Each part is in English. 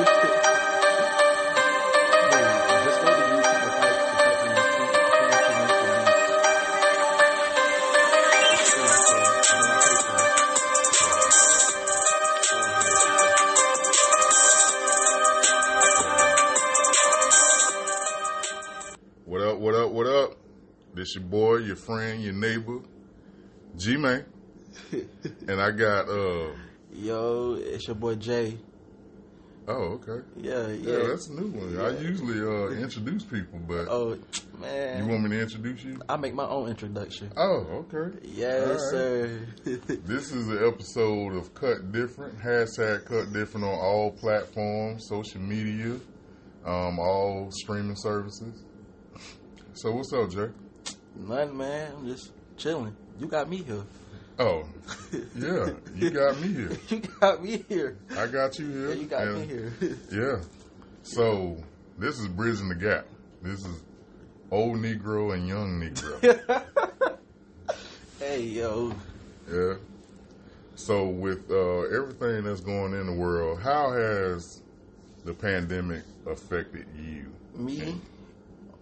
just go to YouTube and type in What up, what up, what up? This your boy, your friend, your neighbor, G-Man. And I got, Yo, it's your boy Jay. Oh, okay. Yeah. That's a new one. Yeah. I usually introduce people, but Oh, man. you want me to introduce you? I make my own introduction. Oh, okay. Yes, right. sir. This is an episode of Cut Different, hashtag Cut Different on all platforms, social media, all streaming services. So what's up, Jay? Nothing, man. I'm just chilling. You got me here. Oh, yeah. You got me here. You got me here. I got you here. Yeah, you got me here. Yeah. So this is Bridging the Gap. This is old Negro and young Negro. Hey, yo. Yeah. So with everything that's going in the world, how has the pandemic affected you? Me?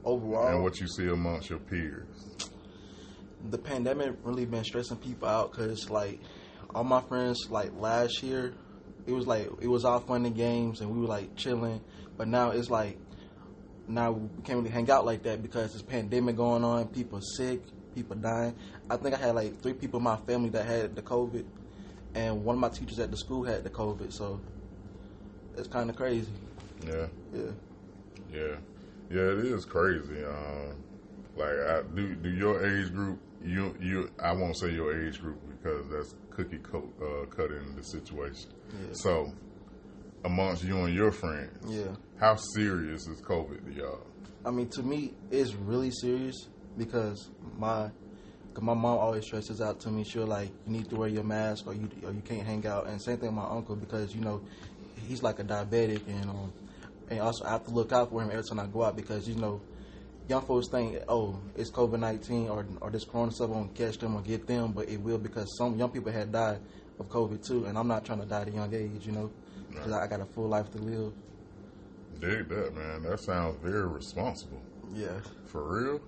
Overall. And what you see amongst your peers? The pandemic really been stressing people out because, like, all my friends, like, last year, it was all fun and games and we were, like, chilling. But now it's like, now we can't really hang out like that because there's pandemic going on, people sick, people dying. I think I had, like, 3 people in my family that had the COVID, and one of my teachers at the school had the COVID, so it's kind of crazy. Yeah. Yeah. Yeah, it is crazy. Do your age group, you I won't say your age group because that's cutting the situation. Yeah. So amongst you and your friends, Yeah. how serious is COVID to y'all? I mean, to me, it's really serious because my mom always stresses out to me. She'll like, you need to wear your mask or you can't hang out. And same thing with my uncle because he's like a diabetic and also I have to look out for him every time I go out because young folks think, oh, it's COVID-19 or this corona stuff won't catch them or get them, but it will because some young people had died of COVID too, and I'm not trying to die at a young age, because I got a full life to live. Dig that, man. That sounds very responsible. Yeah. For real?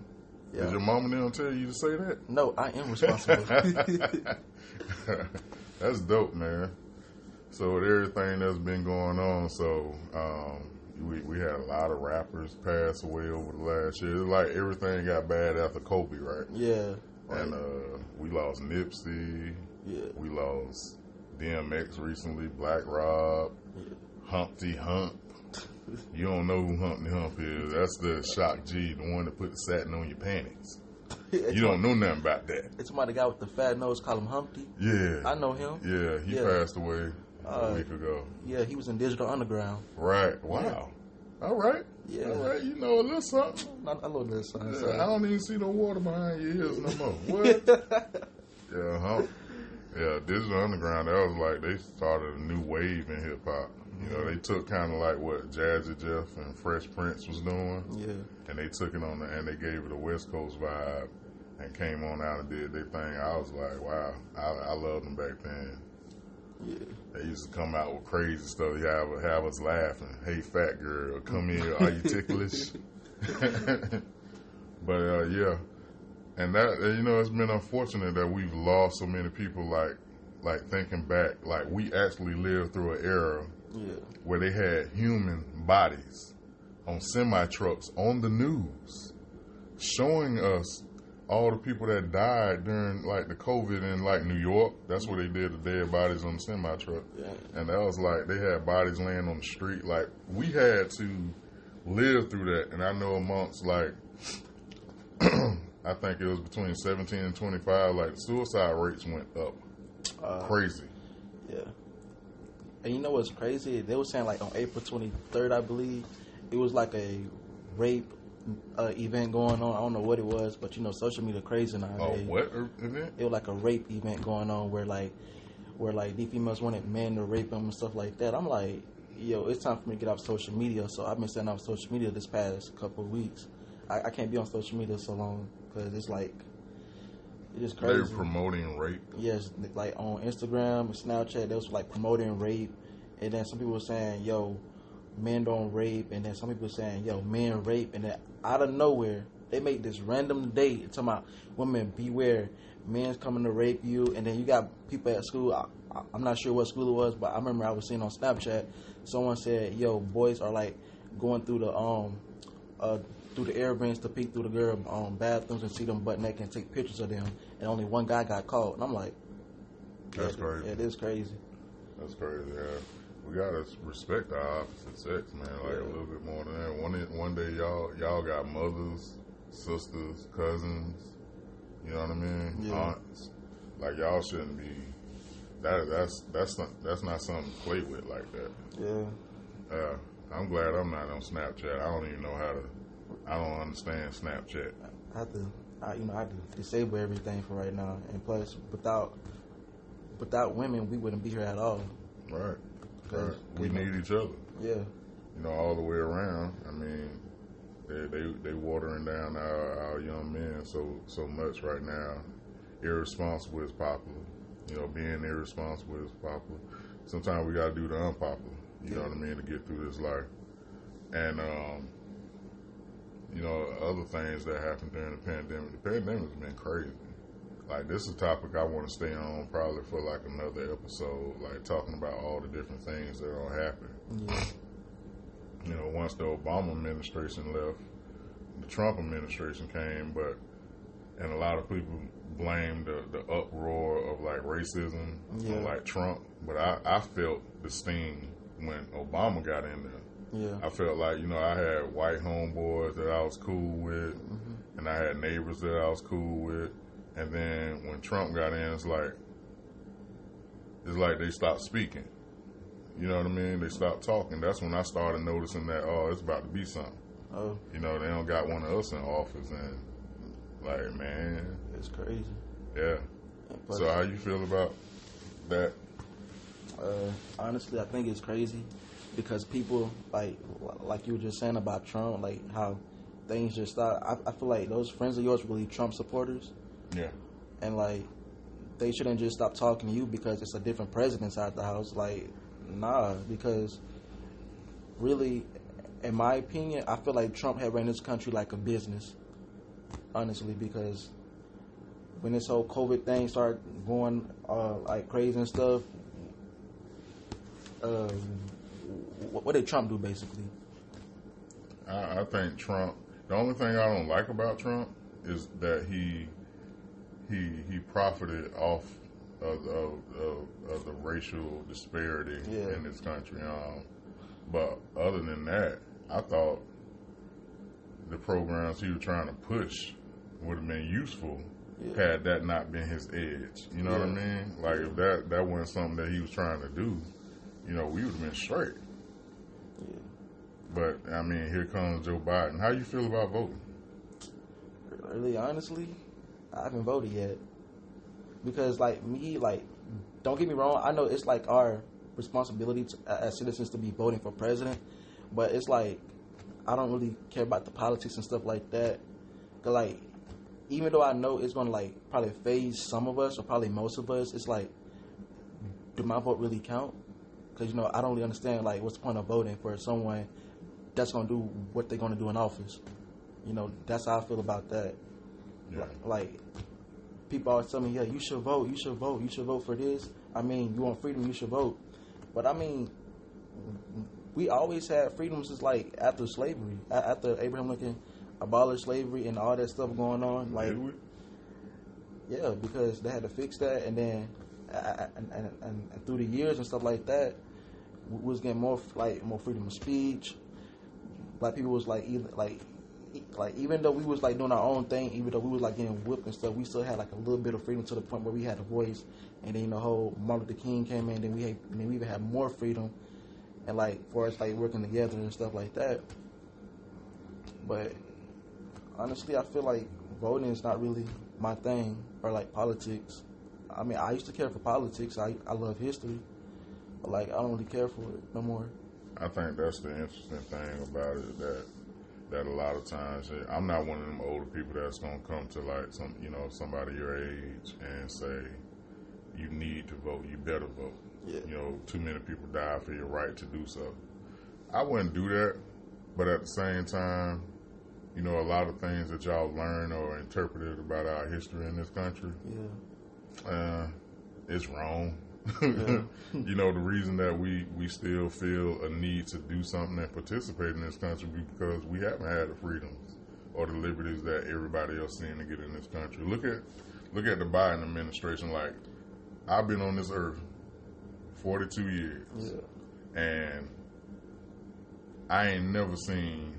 Yeah. Did your mama and them tell you to say that? No, I am responsible. That's dope, man. So with everything that's been going on, we had a lot of rappers pass away over the last year. It's like everything got bad after Kobe, right? Yeah. Right. And we lost Nipsey. Yeah. We lost DMX recently, Black Rob, Humpty Hump. You don't know who Humpty Hump is. That's the Shock G, the one that put the satin on your panties. You don't know nothing about that. It's somebody guy with the fat nose, call him Humpty. Yeah. I know him. Yeah, he passed away a week ago. Yeah, he was in Digital Underground. Right. Wow. Yeah. All right. Yeah. All right. You know a little something. Not a little bit of something. Yeah, I don't even see no water behind your ears no more. What? Yeah, Digital Underground, that was like they started a new wave in hip hop. They took kind of like what Jazzy Jeff and Fresh Prince was doing. Yeah. And they took it on and they gave it a West Coast vibe and came on out and did their thing. I was like, wow, I loved them back then. Yeah. They used to come out with crazy stuff. Have us laughing. Hey, fat girl, come here. Are you ticklish? But yeah, and that it's been unfortunate that we've lost so many people. Like thinking back, like we actually lived through an era where they had human bodies on semi trucks on the news, showing us all the people that died during like the COVID in like New York. That's where they did the dead bodies on the semi truck. Yeah. And that was like they had bodies laying on the street. Like we had to live through that. And I know amongst like I think it was between 17 and 25, like suicide rates went up. Crazy. Yeah. And you know what's crazy? They were saying like on April 23rd, I believe, it was like a rape event going on. I don't know what it was, but social media crazy nowadays. Oh, what event? It was like a rape event going on where these females wanted men to rape them and stuff like that. I'm like, yo, it's time for me to get off social media. So I've been staying off social media this past couple of weeks. I can't be on social media so long because it's like, it's just crazy. They're promoting rape? Yes, like on Instagram and Snapchat, they was like promoting rape. And then some people were saying, yo, men don't rape, and then some people saying, yo, men rape, and then out of nowhere, they make this random date talking about women beware, men's coming to rape you, and then you got people at school. I'm not sure what school it was, but I remember I was seeing on Snapchat, someone said, yo, boys are like going through the air vents to peek through the girl bathrooms and see them butt naked and take pictures of them, and only one guy got caught. And I'm like, that's crazy. Yeah, it is crazy. That's crazy. Yeah, we gotta respect our opposite sex, man. Like a little bit more than that. One day, y'all got mothers, sisters, cousins. You know what I mean? Yeah. Aunts. Like y'all shouldn't be. That's not something to play with like that. Yeah. I'm glad I'm not on Snapchat. I don't even know how to. I don't understand Snapchat. I have to disable everything for right now. And plus, without women, we wouldn't be here at all. Right. We need each other. Yeah. You know, all the way around. I mean, they watering down our young men so much right now. Irresponsible is popular. You know, being irresponsible is popular. Sometimes we got to do the unpopular. You know what I mean, to get through this life. And you know, other things that happened during the pandemic. The pandemic's been crazy. Like, this is a topic I want to stay on probably for like another episode, like talking about all the different things that are gonna happen. Yeah. You know, once the Obama administration left, the Trump administration came, and a lot of people blamed the uproar of like racism on like Trump, but I felt the sting when Obama got in there. Yeah. I felt like, you know, I had white homeboys that I was cool with, and I had neighbors that I was cool with. And then when Trump got in, it's like they stopped speaking. You know what I mean? They stopped talking. That's when I started noticing that, it's about to be something. Oh. You know, they don't got one of us in office, and like, man, it's crazy. Yeah. So how you feel about that? Honestly, I think it's crazy because people like you were just saying about Trump, like how things just start. I feel like those friends of yours were really Trump supporters. Yeah. And like they shouldn't just stop talking to you because it's a different president inside the house. Like, nah, because really, in my opinion, I feel like Trump had ran this country like a business. Honestly, because when this whole COVID thing started going like crazy and stuff, what did Trump do basically? I think Trump. The only thing I don't like about Trump is that he profited off of the racial disparity in this country. But other than that, I thought the programs he was trying to push would have been useful had that not been his edge. You know what I mean? Like if that wasn't something that he was trying to do, you know, we would have been straight. Yeah. But I mean, here comes Joe Biden. How you feel about voting? Really, honestly, I haven't voted yet because, like me, like don't get me wrong. I know it's like our responsibility as citizens to be voting for president, but it's like I don't really care about the politics and stuff like that. 'Cause like, even though I know it's gonna like probably phase some of us or probably most of us, it's like, do my vote really count? Because, you know, I don't really understand like what's the point of voting for someone that's gonna do what they're gonna do in office. You know, that's how I feel about that. Yeah. Like people always tell me, yeah, you should vote, you should vote, you should vote for this. I mean, you want freedom, you should vote. But I mean, we always had freedoms since like after slavery, after Abraham Lincoln abolished slavery and all that stuff going on. Like, yeah, because they had to fix that, and then and through the years and stuff like that, we was getting more freedom of speech. Black people was like even though we was like doing our own thing, even though we was like getting whipped and stuff, we still had like a little bit of freedom to the point where we had a voice. And then the whole Martin Luther King came in, then we even had more freedom, and like for us like working together and stuff like that. But honestly, I feel like voting is not really my thing, or like politics. I mean, I used to care for politics. I love history, but like I don't really care for it no more. I think that's the interesting thing about it, that a lot of times I'm not one of them older people that's gonna come to like somebody your age and say you need to vote, you better vote. Yeah. You know, too many people die for your right to do so. I wouldn't do that, but at the same time, you know, a lot of things that y'all learn or interpreted about our history in this country, it's wrong. Yeah. You know, the reason that we still feel a need to do something and participate in this country because we haven't had the freedoms or the liberties that everybody else seems to get in this country. Look at the Biden administration. Like, I've been on this earth 42 years, and I ain't never seen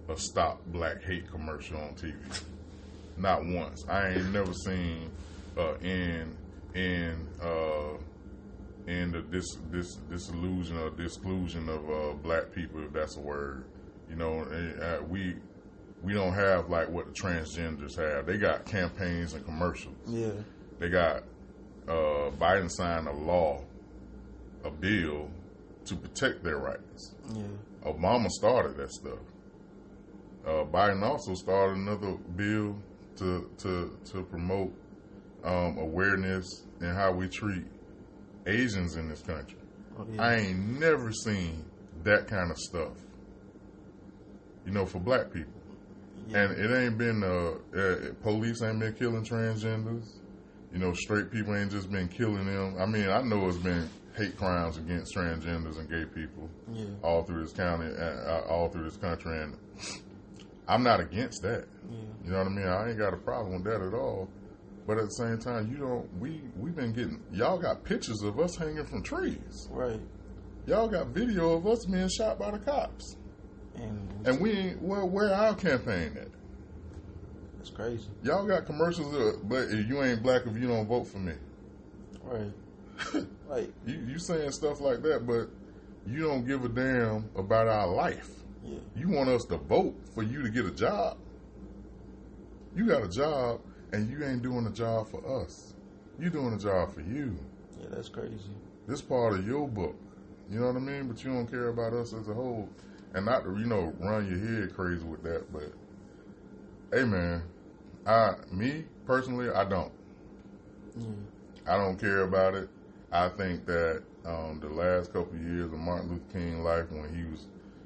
a Stop Black Hate commercial on TV. Not once. I ain't never seen in the disillusion or disclusion of black people, if that's a word. You know, we don't have like what the transgenders have. They got campaigns and commercials. Yeah. They got Biden signed a bill to protect their rights. Yeah. Obama started that stuff. Biden also started another bill to promote awareness and how we treat Asians in this country. Oh, yeah. I ain't never seen that kind of stuff, you know, for black people. Yeah. And it ain't been, police ain't been killing transgenders. You know, straight people ain't just been killing them. I mean, I know it's been hate crimes against transgenders and gay people all through this county, all through this country, and I'm not against that. Yeah. You know what I mean? I ain't got a problem with that at all. But at the same time, we've been getting, y'all got pictures of us hanging from trees. Right. Y'all got video of us being shot by the cops. And we ain't, where our campaign at? That's crazy. Y'all got commercials, but you ain't black if you don't vote for me. Right. Like you saying stuff like that, but you don't give a damn about our life. Yeah. You want us to vote for you to get a job. You got a job, and you ain't doing a job for us. You doing a job for you. Yeah, that's crazy. This part of your book. You know what I mean? But you don't care about us as a whole. And not to, you know, run your head crazy with that, but hey man, me personally, I don't. I don't care about it. I think that the last couple of years of Martin Luther King's life, when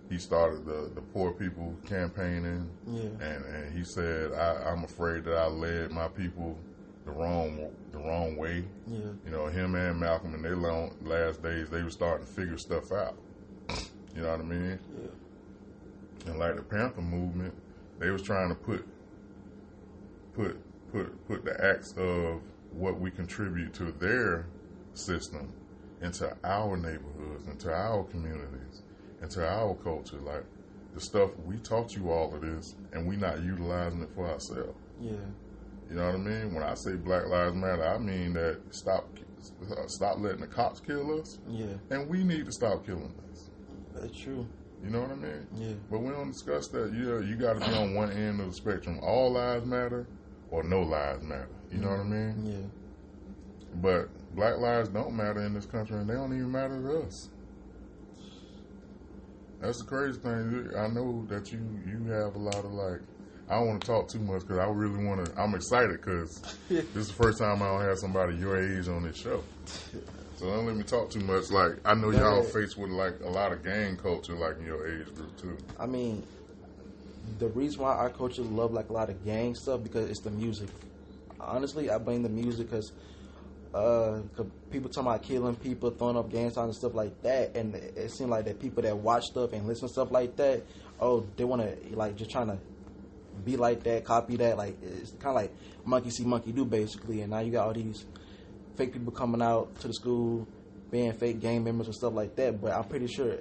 he started the poor people campaigning, and he said, I'm afraid that I led my people the wrong way. Yeah. You know, him and Malcolm in their last days, they were starting to figure stuff out. You know what I mean? Yeah. And like the Panther movement, they was trying to put the acts of what we contribute to their system into our neighborhoods, into our communities, into our culture. Like the stuff, we taught you all of this, and we not utilizing it for ourselves. Yeah. You know what I mean? When I say Black Lives Matter, I mean that stop letting the cops kill us. Yeah. And we need to stop killing us. That's true. You know what I mean? Yeah. But we don't discuss that. You got to be on one end of the spectrum. All lives matter or no lives matter. You know what I mean? Yeah. But black lives don't matter in this country, and they don't even matter to us. That's the crazy thing. I know that you have a lot of like, I don't want to talk too much because I really want to, I'm excited because this is the first time I don't have somebody your age on this show. So don't let me talk too much. Like, I know y'all faced with like a lot of gang culture like in your age group too. I mean, the reason why our culture love like a lot of gang stuff because it's the music. Honestly, I blame the music because people talking about killing people, throwing up gang signs and stuff like that, and it seems like that people that watch stuff and listen to stuff like that, they want to like just trying to be like that, copy that. Like it's kind of like monkey see, monkey do, basically. And now you got all these fake people coming out to the school, being fake gang members and stuff like that. But I'm pretty sure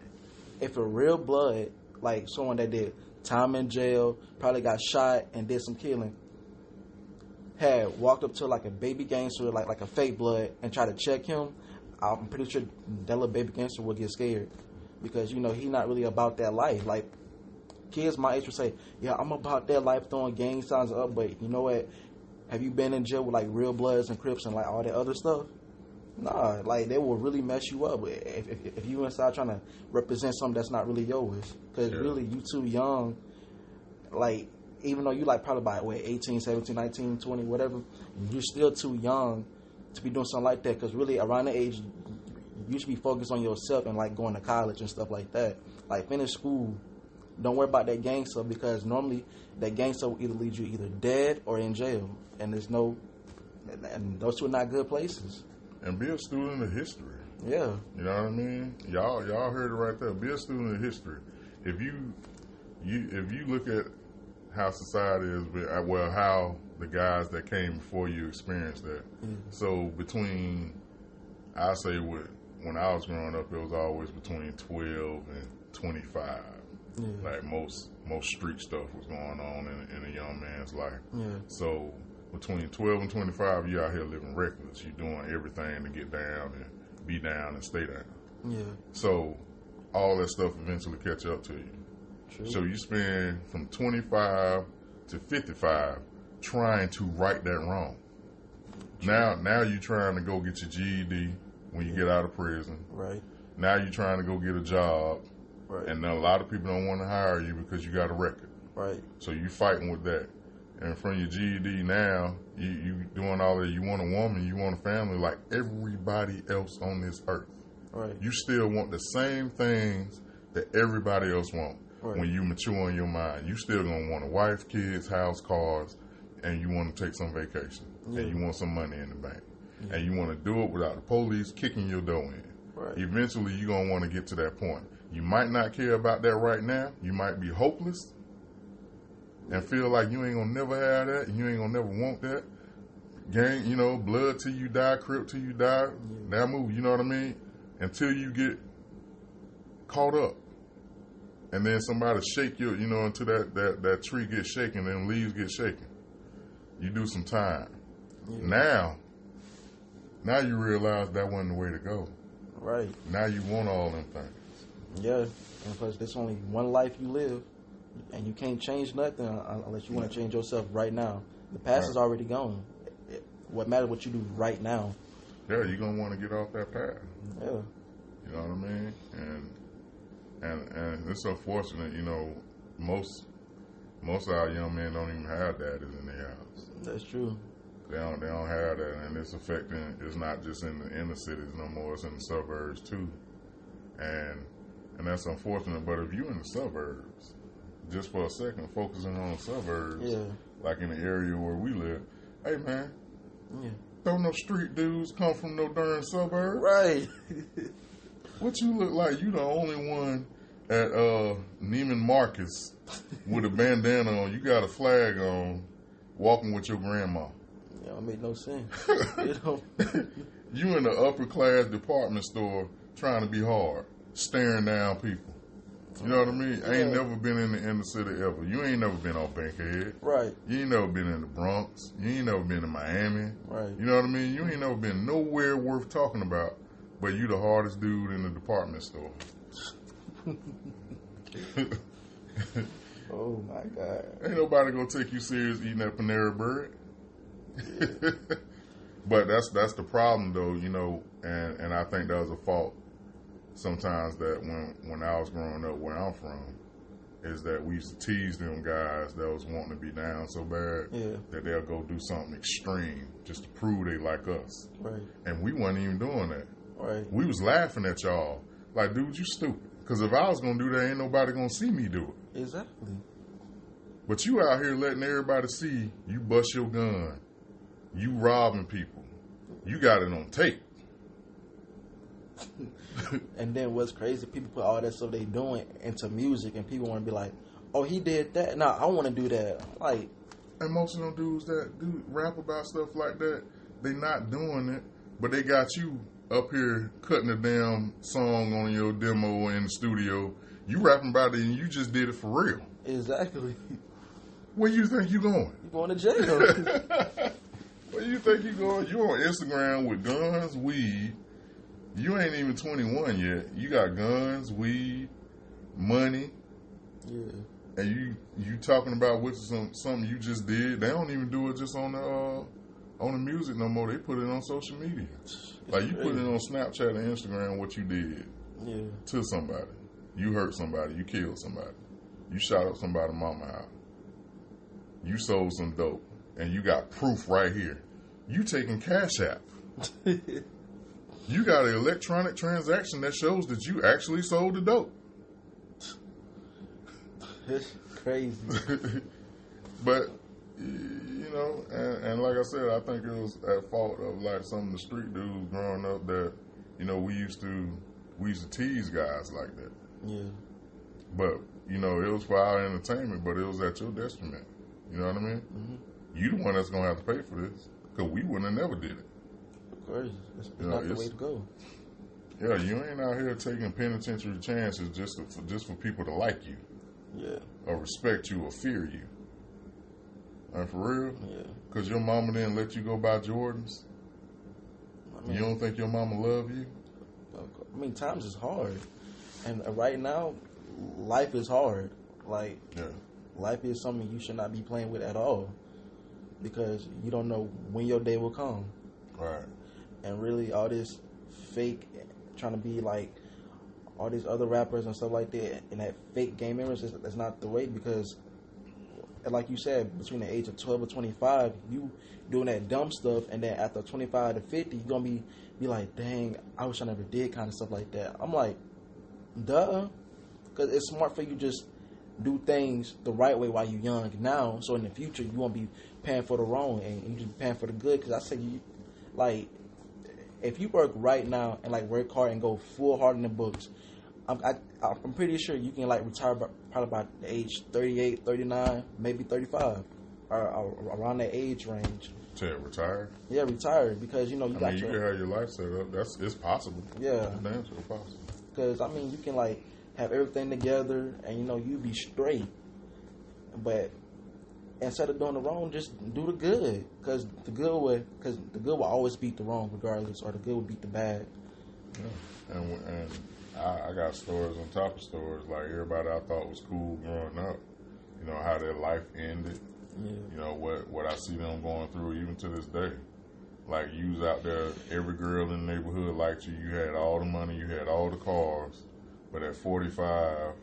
if a real blood, like someone that did time in jail, probably got shot and did some killing, had walked up to like a baby gangster, like a fake blood, and tried to check him, I'm pretty sure that little baby gangster would get scared because you know he not really about that life. Like kids my age would say, "Yeah, I'm about that life, throwing gang signs up." But you know what? Have you been in jail with like real Bloods and Crips and like all that other stuff? Nah, like they will really mess you up if you inside trying to represent something that's not really yours. Because really, you too young. Like even though you like probably by 18, 17, 19, 20, whatever, you're still too young to be doing something like that. Because really, around the age you should be focused on yourself and like going to college and stuff like that. Like finish school. Don't worry about that gang stuff because normally that gang stuff will either lead you either dead or in jail, and and those two are not good places. And be a student of history. Yeah, you know what I mean. Y'all heard it right there. Be a student of history. If you look at how society is, well, how the guys that came before you experienced that. So between, I say, when I was growing up, it was always between 12 and 25. Yeah. Like most street stuff was going on in a young man's life. Yeah. So between 12 and 25, you out here living reckless. You're doing everything to get down and be down and stay down. Yeah. So all that stuff eventually catch up to you. True. So you spend from 25 to 55 trying to right that wrong. True. Now you're trying to go get your GED when you get out of prison. Right. Now you're trying to go get a job. Right. And a lot of people don't want to hire you because you got a record. Right. So you fighting with that. And from your GED now, you doing all that. You want a woman, you want a family like everybody else on this earth. Right. You still want the same things that everybody else wants. Right. When you mature in your mind, you still gonna want a wife, kids, house, cars, and you want to take some vacation. Yeah. And you want some money in the bank. Yeah. And you want to do it without the police kicking your door in. Right. Eventually, you're gonna want to get to that point. You might not care about that right now. You might be hopeless and feel like you ain't gonna never have that and you ain't gonna never want that. Gang, blood till you die, crip till you die. Yeah. That move, you know what I mean? Until you get caught up. And then somebody shake you, until that tree gets shaken and leaves get shaken. You do some time. Yeah. Now you realize that wasn't the way to go. Right. Now you want all them things. Yeah, and plus there's only one life you live, and you can't change nothing unless you want to change yourself right now. The past is already gone. What matters what you do right now. Yeah, you're gonna want to get off that path. Yeah. You know what I mean? And it's unfortunate, most of our young men don't even have daddies in their house. That's true. They don't have that, and it's affecting. It's not just in the inner cities no more. It's in the suburbs too, and that's unfortunate. But if you're in the suburbs, just for a second, focusing on the suburbs, like in the area where we live, hey man, don't no street dudes come from no darn suburb, right? What you look like? You the only one at Neiman Marcus with a bandana on. You got a flag on, walking with your grandma. Yeah, it made no sense. You in the upper class department store trying to be hard, staring down people. You know what I mean? I ain't never been in the inner city ever. You ain't never been on Bankhead. Right. You ain't never been in the Bronx. You ain't never been in Miami. Right. You know what I mean? You ain't never been nowhere worth talking about, but you the hardest dude in the department store. Oh my God. Ain't nobody gonna take you serious eating that Panera Bread. Yeah. But that's the problem though, and I think that was a fault sometimes that when I was growing up where I'm from, is that we used to tease them guys that was wanting to be down so bad that they'll go do something extreme just to prove they like us. Right. And we wasn't even doing that. Right. We was laughing at y'all. Like, dude, you stupid. Because if I was going to do that, ain't nobody going to see me do it. Exactly. But you out here letting everybody see you bust your gun. You robbing people. You got it on tape. And then what's crazy, people put all that stuff they doing into music, and people want to be like, oh, he did that. Nah, I want to do that. Like, and most of them dudes that do rap about stuff like that, they not doing it, but they got you up here cutting a damn song on your demo in the studio. You rapping about it and you just did it for real. Exactly. Where you think you going? You going to jail. Where you think you going? You on Instagram with guns, weed. You ain't even 21 yet. You got guns, weed, money. Yeah. And you talking about which is something you just did. They don't even do it just on the music no more. They put it on social media. Like you put it on Snapchat and Instagram what you did to somebody. You hurt somebody. You killed somebody. You shot up somebody's mama house. You sold some dope. And you got proof right here. You taking Cash App. You got an electronic transaction that shows that you actually sold the dope. It's crazy. But, you know, and like I said, I think it was at fault of like some of the street dudes growing up that, you know, we used to tease guys like that. Yeah. But, you know, it was for our entertainment, but it was at your detriment. You know what I mean? Mm-hmm. You the one that's going to have to pay for this, because we wouldn't have never did it. Of course. It's not the way to go. Yeah, you ain't out here taking penitentiary chances just for people to like you. Yeah. Or respect you or fear you. And for real? Yeah. Because your mama didn't let you go buy Jordans? I mean, you don't think your mama love you? I mean, times is hard. And right now, life is hard. Like, life is something you should not be playing with at all. Because you don't know when your day will come. Right. And really, all this fake, trying to be like all these other rappers and stuff like that, and that fake game image, that's not the way. Because, like you said, between the age of 12 or 25, you doing that dumb stuff, and then after 25 to 50, you're going to be like, dang, I wish I never did kind of stuff like that. I'm like, duh. Because it's smart for you just do things the right way while you're young now, so in the future you won't be paying for the wrong and you just paying for the good. Because I say, you like, if you work right now and like work hard and go full hard in the books, I'm pretty sure you can like retire probably by the age 38, 39, maybe 35, or around that age range. To retire? Yeah, retire, because you know you can have your life set up. It's possible. Yeah, it's damn sure possible. Because I mean, you can like have everything together, and you know you be straight. But instead of doing the wrong, just do the good, because the good will always beat the wrong regardless, or the good will beat the bad. Yeah. And I got stories on top of stories, like everybody I thought was cool growing up, you know, how their life ended. Yeah. You know, what I see them going through even to this day. Like, you was out there, every girl in the neighborhood liked you, you had all the money, you had all the cars, but at 45,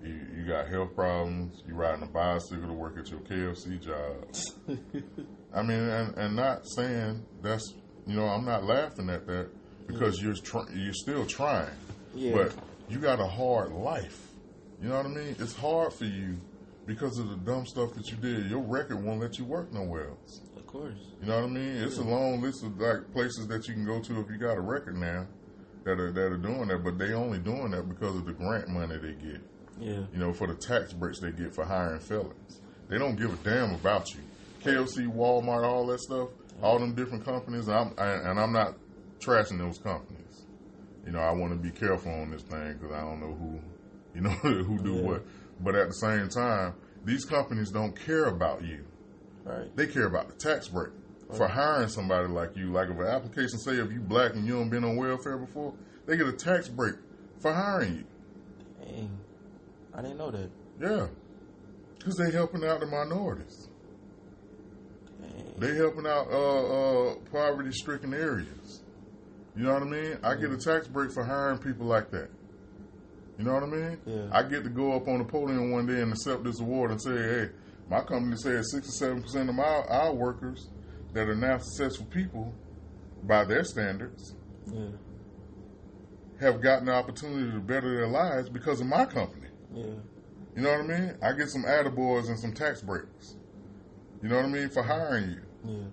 you got health problems, you riding a bicycle to work at your KFC job. I mean, and not saying that's, you know, I'm not laughing at that, because you're still trying. Yeah. But you got a hard life. You know what I mean? It's hard for you because of the dumb stuff that you did. Your record won't let you work nowhere else. Of course. You know what I mean? It's a long list of like places that you can go to if you got a record now that are doing that, but they only doing that because of the grant money they get. Yeah. You know, for the tax breaks they get for hiring felons. They don't give a damn about you. KFC, Walmart, all that stuff, all them different companies, and I'm not trashing those companies. You know, I want to be careful on this thing because I don't know who, you know, who do what. But at the same time, these companies don't care about you. Right. They care about the tax break for hiring somebody like you. Like if an application say if you black and you don't been on welfare before, they get a tax break for hiring you. Dang. I didn't know that. Yeah. Because they helping out the minorities. Dang. They helping out poverty-stricken areas. You know what I mean? I get a tax break for hiring people like that. You know what I mean? Yeah. I get to go up on the podium one day and accept this award and say, hey, my company says 67% of our workers that are now successful people by their standards have gotten the opportunity to better their lives because of my company. Yeah. You know what I mean? I get some attaboys and some tax breaks. You know what I mean? For hiring you. Yeah.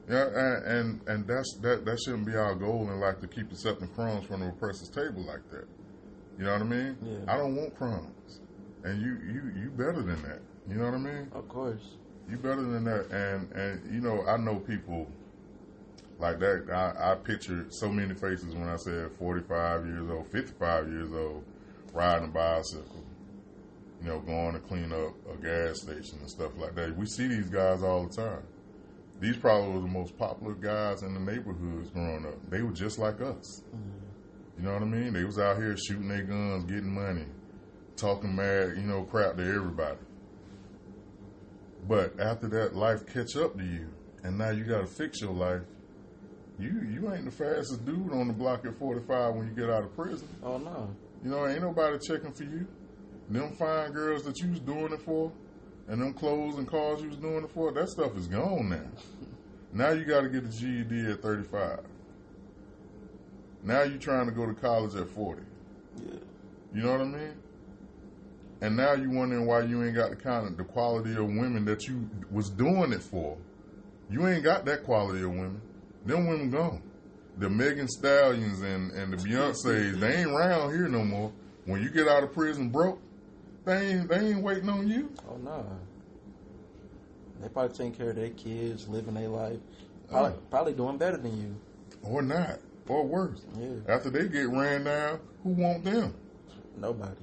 Yeah, and that shouldn't be our goal in life, to keep accepting crumbs from the oppressor's table like that. You know what I mean? Yeah. I don't want crumbs. And you better than that. You know what I mean? Of course. You better than that. And you know, I know people like that. I pictured so many faces when I said 45 years old, 55 years old, riding a bicycle, you know, going to clean up a gas station and stuff like that. We see these guys all the time. These probably were the most popular guys in the neighborhoods growing up. They were just like us. Mm-hmm. You know what I mean? They was out here shooting their guns, getting money, talking mad, you know, crap to everybody. But after that, life catch up to you, and now you got to fix your life. You ain't the fastest dude on the block at 45 when you get out of prison. Oh, no. You know, ain't nobody checking for you. Them fine girls that you was doing it for, and them clothes and cars you was doing it for, that stuff is gone now. Now you got to get the GED at 35. Now you trying to go to college at 40. Yeah. You know what I mean? And now you wondering why you ain't got the quality of women that you was doing it for. You ain't got that quality of women. Them women gone. The Megan Stallions and the Beyonces, they ain't around here no more. When you get out of prison broke, they ain't waiting on you. Oh no. They probably taking care of their kids, living their life. Probably doing better than you. Or not. Or worse. Yeah. After they get ran down, who want them? Nobody.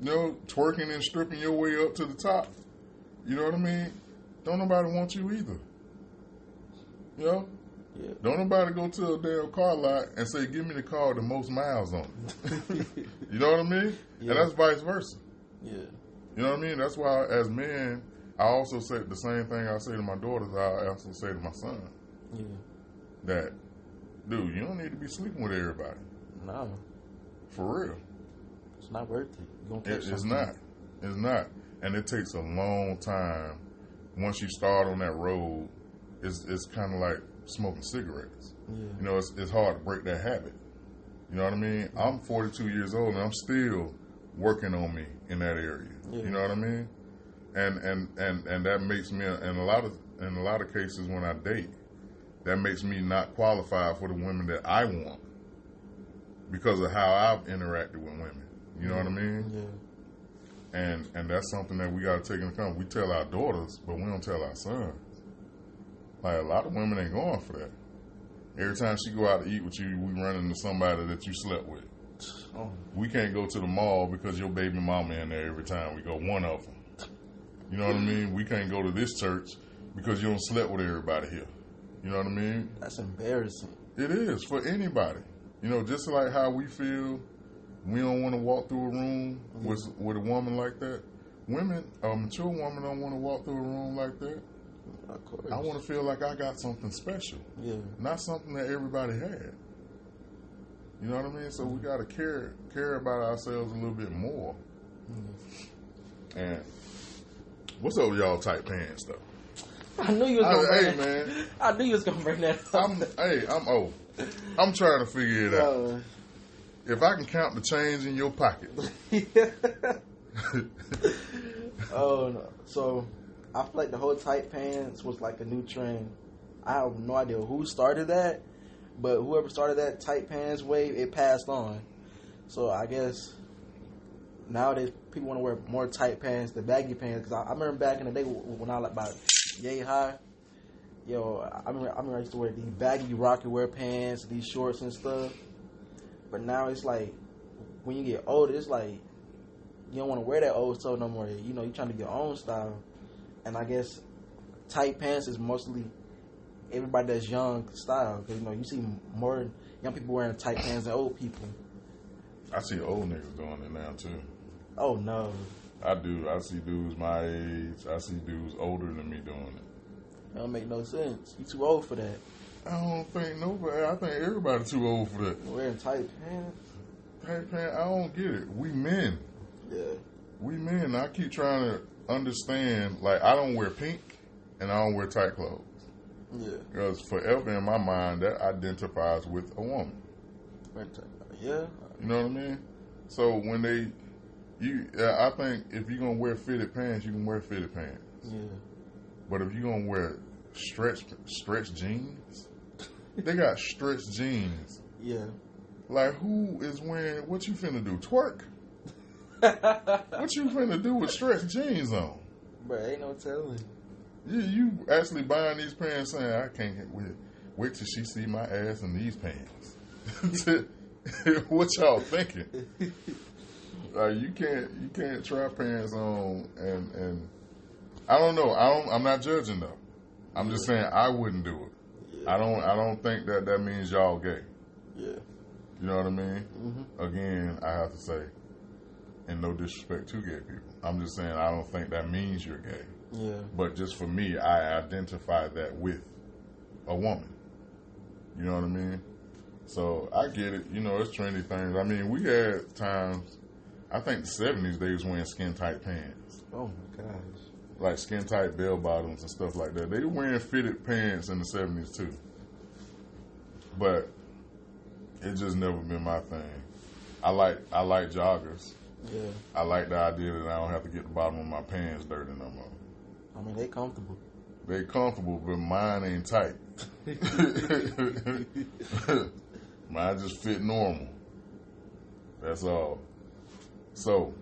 You know, twerking and stripping your way up to the top. You know what I mean? Don't nobody want you either. You know? Yeah. Don't nobody go to a damn car lot and say, give me the car with the most miles on it. You know what I mean? Yeah. And that's vice versa. Yeah. You know what I mean? That's why as men, I also say the same thing I say to my daughters, I also say to my son. Yeah. That, dude, you don't need to be sleeping with everybody. No. For real. It's not worth it. You're gonna catch It's not. It's not. And it takes a long time. Once you start on that road, it's kind of like smoking cigarettes. Yeah. You know, it's hard to break that habit. You know what I mean? I'm 42 years old and I'm still working on me in that area. Yeah. You know what I mean? And that makes me, in a lot of cases when I date, that makes me not qualified for the women that I want because of how I've interacted with women. You know what I mean? Yeah. And that's something that we got to take into account. We tell our daughters, but we don't tell our sons. Like, a lot of women ain't going for that. Every time she go out to eat with you, we run into somebody that you slept with. Oh. We can't go to the mall because your baby mama in there every time we go. One of them. You know what I mean? We can't go to this church because you don't slept with everybody here. You know what I mean? That's embarrassing. It is for anybody. You know, just like how we feel we don't want to walk through a room with a woman like that. Women, a mature woman don't want to walk through a room like that. Of course. I want to feel like I got something special. Yeah. Not something that everybody had. You know what I mean? So we got to care about ourselves a little bit more. Mm-hmm. And what's up with y'all tight pants, though? I knew you was going to bring that. Hey, man. I knew you was going to bring that up. I'm old. I'm trying to figure it out. If I can count the change in your pocket. Oh, no. So, I feel like the whole tight pants was like a new trend. I have no idea who started that, but whoever started that tight pants wave, it passed on. So, I guess nowadays people want to wear more tight pants than baggy pants. Because I remember back in the day when I was like about yay high, I remember I used to wear these baggy rocket wear pants, these shorts and stuff. But now it's like, when you get older, it's like, you don't want to wear that old stuff no more. You know, you're trying to get your own style. And I guess tight pants is mostly everybody that's young style. Because, you know, you see more young people wearing tight pants than old people. I see old niggas doing it now, too. Oh, no. I do. I see dudes my age. I see dudes older than me doing it. That don't make no sense. You too old for that. I don't think nobody. I think everybody too old for that. Wearing tight pants. Tight pants. I don't get it. We men. Yeah. We men. I keep trying to understand. Like, I don't wear pink, and I don't wear tight clothes. Yeah. Because forever in my mind, that identifies with a woman. Yeah. You know what I mean? So when I think if you're gonna wear fitted pants, you can wear fitted pants. Yeah. But if you're gonna wear stretch jeans. They got stretch jeans. Yeah. Like, who is wearing, what you finna do, twerk? What you finna do with stretch jeans on? But ain't no telling. You actually buying these pants saying, I can't wait till she see my ass in these pants. What y'all thinking? Like, you can't try pants on and I don't know. I'm not judging though. I'm just saying I wouldn't do it. Yeah. I don't think that means y'all gay. Yeah. You know what I mean? Mm-hmm. Again, I have to say, and no disrespect to gay people, I'm just saying I don't think that means you're gay. Yeah. But just for me, I identify that with a woman. You know what I mean? So I get it. You know, it's trendy things. I mean, we had times, I think the 70s, they was wearing skin tight pants. Oh my gosh. Like skin tight bell bottoms and stuff like that. They were wearing fitted pants in the 70s too. But It's just never been my thing. I like joggers. Yeah. I like the idea that I don't have to get the bottom of my pants dirty no more. I mean, they comfortable. They comfortable, but mine ain't tight. Mine just fit normal. That's all. So,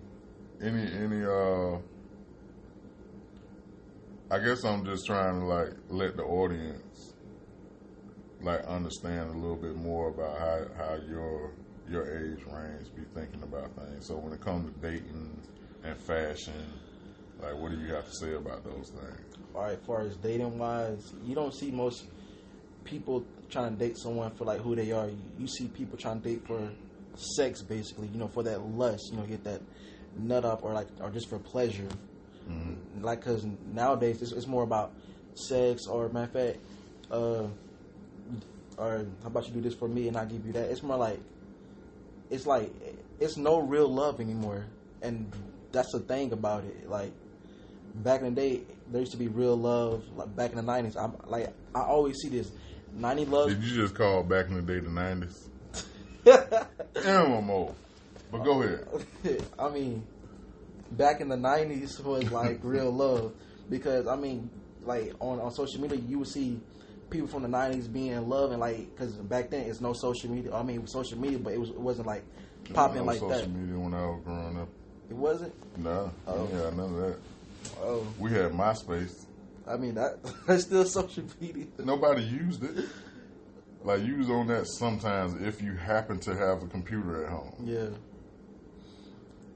any I guess I'm just trying to like let the audience like understand a little bit more about how your age range be thinking about things. So when it comes to dating and fashion, like what do you have to say about those things? All right, as far as dating wise, you don't see most people trying to date someone for like who they are. You see people trying to date for sex, basically. You know, for that lust. You know, get that nut up, or just for pleasure. Mm-hmm. Like, cause nowadays it's more about sex, or matter of fact, or how about you do this for me and I give you that. It's more like it's no real love anymore, and that's the thing about it. Like back in the day, there used to be real love. Like back in the 90s, I always see this 90 love. Did you just call back in the day the 90s? MMO. But go ahead. I mean, back in the 90s was like real love, because I mean, like on social media, you would see people from the 90s being in love, and like, because back then it's no social media. I mean, it was social media, but it wasn't like popping like that. Social media when I was growing up. It wasn't? Nah, oh. Yeah, none of that. Oh. We had MySpace. I mean, that's still social media. Nobody used it. Like, you was on that sometimes if you happen to have a computer at home. Yeah.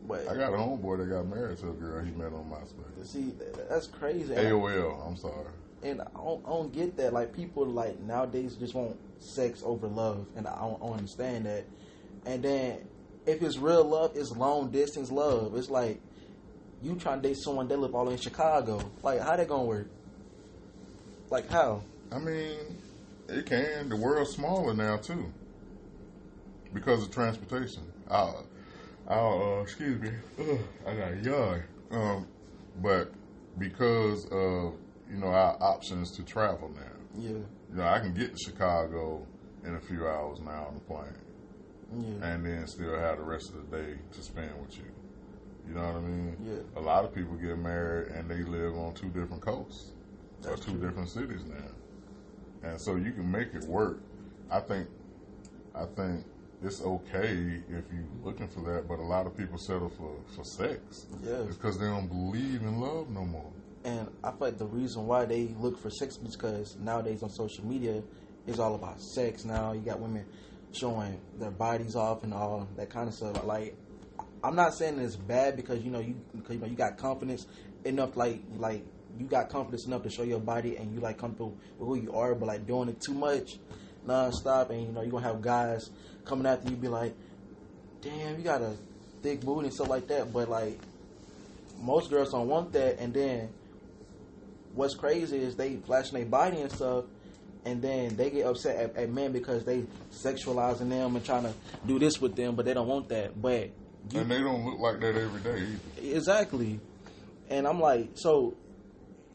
But I got a homeboy that got married to a girl he met on MySpace. See, that's crazy. AOL, I'm sorry. And I don't get that. Like, people, like, nowadays just want sex over love, and I don't understand that. And then, if it's real love, it's long-distance love. It's like, you trying to date someone that live all in Chicago. Like, how that gonna work? Like, how? I mean, it can. The world's smaller now, too. Because of transportation. Excuse me. I got a yawn. But because of, our options to travel now. Yeah. I can get to Chicago in a few hours now on the plane. Yeah. And then still have the rest of the day to spend with you. You know what I mean? Yeah. A lot of people get married and they live on two different coasts. That's or two true. Different cities now. And so you can make it work. I think it's okay if you're looking for that, but a lot of people settle for sex. Yeah. It's because they don't believe in love no more. And I feel like the reason why they look for sex is because nowadays on social media, it's all about sex now. You got women showing their bodies off and all that kind of stuff. Like, I'm not saying it's bad because you got confidence enough, like you got confidence enough to show your body and you like comfortable with who you are, but like doing it too much non-stop, and you're gonna have guys coming after you be like, damn, you got a thick booty and stuff like that. But like, most girls don't want that. And then what's crazy is they flashing their body and stuff, and then they get upset at men because they sexualizing them and trying to do this with them, but they don't want that. But and they don't look like that every day either. Exactly. And I'm like, so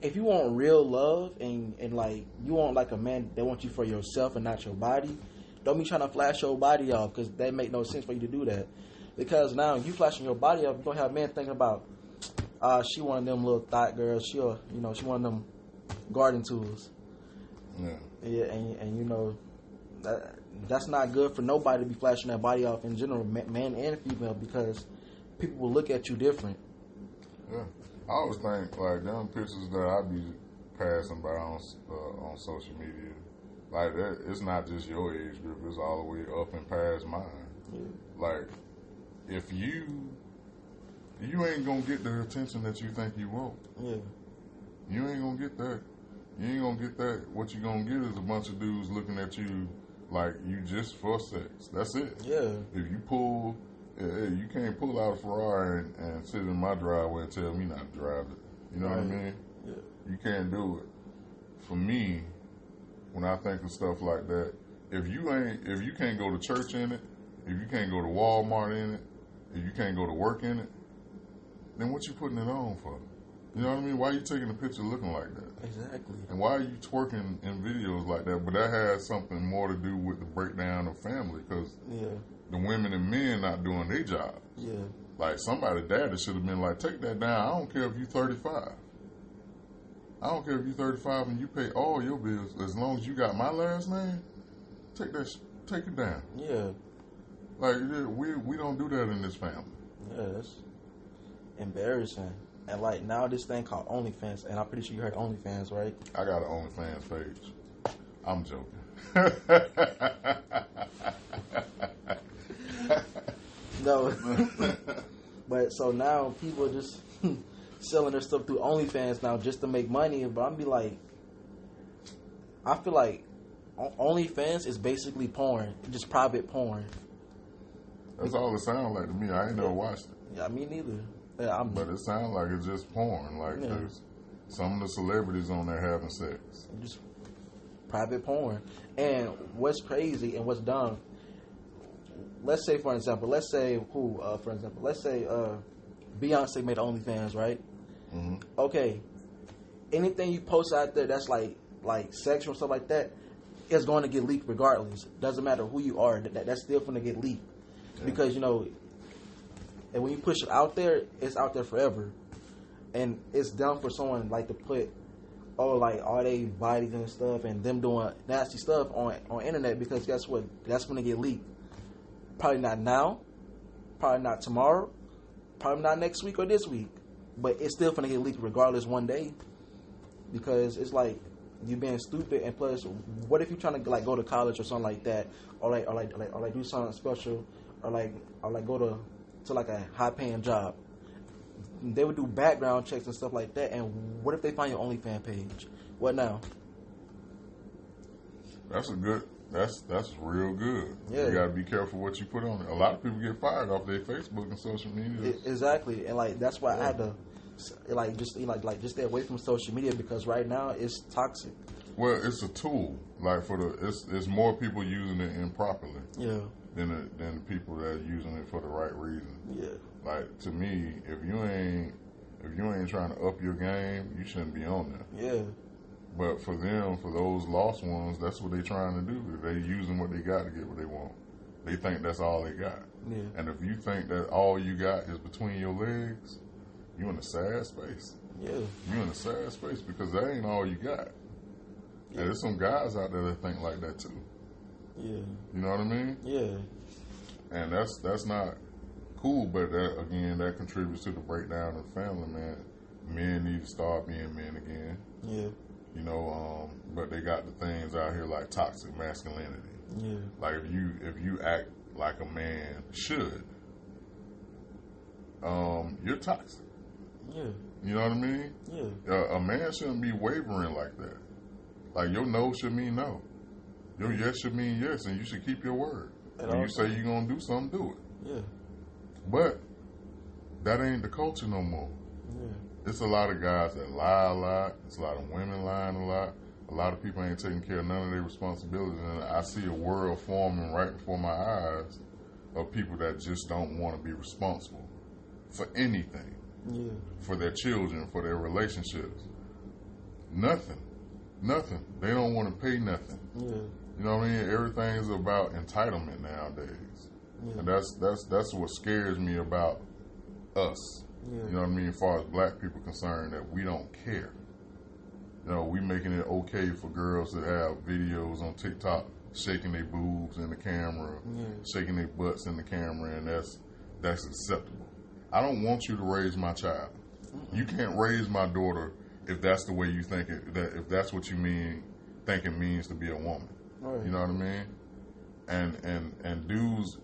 if you want real love and like you want like a man that wants you for yourself and not your body, don't be trying to flash your body off, because that make no sense for you to do that. Because now you flashing your body off, you're gonna have men thinking about, she one of them little thought girls. She one of them garden tools. Yeah. Yeah, and that's not good for nobody to be flashing that body off in general, man and female, because people will look at you different. Yeah. I always think, like, them pictures that I be passing by on social media, like, that, it's not just your age group, it's all the way up and past mine. Yeah. Like, if you ain't gonna get the attention that you think you want. Yeah. You ain't gonna get that. You ain't gonna get that. What you gonna get is a bunch of dudes looking at you like you just for sex. That's it. Yeah. If you you can't pull out a Ferrari and sit in my driveway and tell me not to drive it. You know what I mean? Yeah. You can't do it. For me, when I think of stuff like that, if you can't go to church in it, if you can't go to Walmart in it, if you can't go to work in it, then what you putting it on for? You know what I mean? Why are you taking a picture looking like that? Exactly. And why are you twerking in videos like that? But that has something more to do with the breakdown of family, because the women and men not doing their job. Yeah. Like, somebody daddy should have been like, take that down. I don't care if you 35. I don't care if you 35 and you pay all your bills. As long as you got my last name, take it down. Yeah. Like, we don't do that in this family. Yeah, that's embarrassing. And like now this thing called OnlyFans, and I'm pretty sure you heard OnlyFans, right? I got an OnlyFans page. I'm joking. No. But so now people are just selling their stuff through OnlyFans now just to make money. But I'm be like, I feel like OnlyFans is basically porn, just private porn. That's all it sounds like to me. I ain't never watched it. Yeah, me neither. But it sounds like it's just porn. Like there's some of the celebrities on there having sex. Just private porn. And what's crazy and what's dumb, let's say for example, Beyonce made OnlyFans, right? Mm-hmm. Okay. Anything you post out there that's like sexual stuff like that, it's going to get leaked regardless. Doesn't matter who you are. That's still going to get leaked. Yeah. Because, and when you push it out there, it's out there forever. And it's dumb for someone like to put all they bodies and stuff and them doing nasty stuff on internet, because guess what? That's going to get leaked. Probably not now, probably not tomorrow, probably not next week or this week, but it's still going to get leaked regardless one day, because it's like you being stupid. And plus, what if you're trying to like go to college or something like that, or do something special, or go to like a high paying job? They would do background checks and stuff like that. And what if they find your OnlyFans page? What now? That's real good. Yeah. You got to be careful what you put on it. A lot of people get fired off their Facebook and social media. Exactly. And that's why I had to just stay away from social media, because right now it's toxic. Well, it's a tool. Like it's more people using it improperly. Yeah. Than the people that are using it for the right reason. Yeah. Like, to me, if you ain't trying to up your game, you shouldn't be on there. Yeah. But for those lost ones, that's what they're trying to do. They're using what they got to get what they want. They think that's all they got. Yeah. And if you think that all you got is between your legs, you in a sad space. Yeah. You in a sad space, because that ain't all you got. Yeah. And there's some guys out there that think like that too. Yeah. You know what I mean? Yeah. And that's not cool, but that contributes to the breakdown of the family, man. Men need to start being men again. Yeah. But they got the things out here like toxic masculinity. Yeah. Like if you act like a man should, you're toxic. Yeah. You know what I mean? Yeah. A man shouldn't be wavering like that. Like, your no should mean no. Your yes should mean yes, and you should keep your word. When you say you're going to do something, do it. Yeah. But that ain't the culture no more. Yeah. It's a lot of guys that lie a lot. It's a lot of women lying a lot. A lot of people ain't taking care of none of their responsibilities. And I see a world forming right before my eyes of people that just don't want to be responsible for anything. Yeah. For their children, for their relationships. Nothing. They don't want to pay nothing. Yeah. You know what I mean? Everything is about entitlement nowadays. Yeah. And that's what scares me about us. Yeah. You know what I mean? As far as black people concerned, that we don't care. We making it okay for girls to have videos on TikTok shaking their boobs in the camera, shaking their butts in the camera, and that's acceptable. I don't want you to raise my child. Mm-mm. You can't raise my daughter if that's the way you think it. If that's what you think it means to be a woman. Right. You know what I mean? And dudes,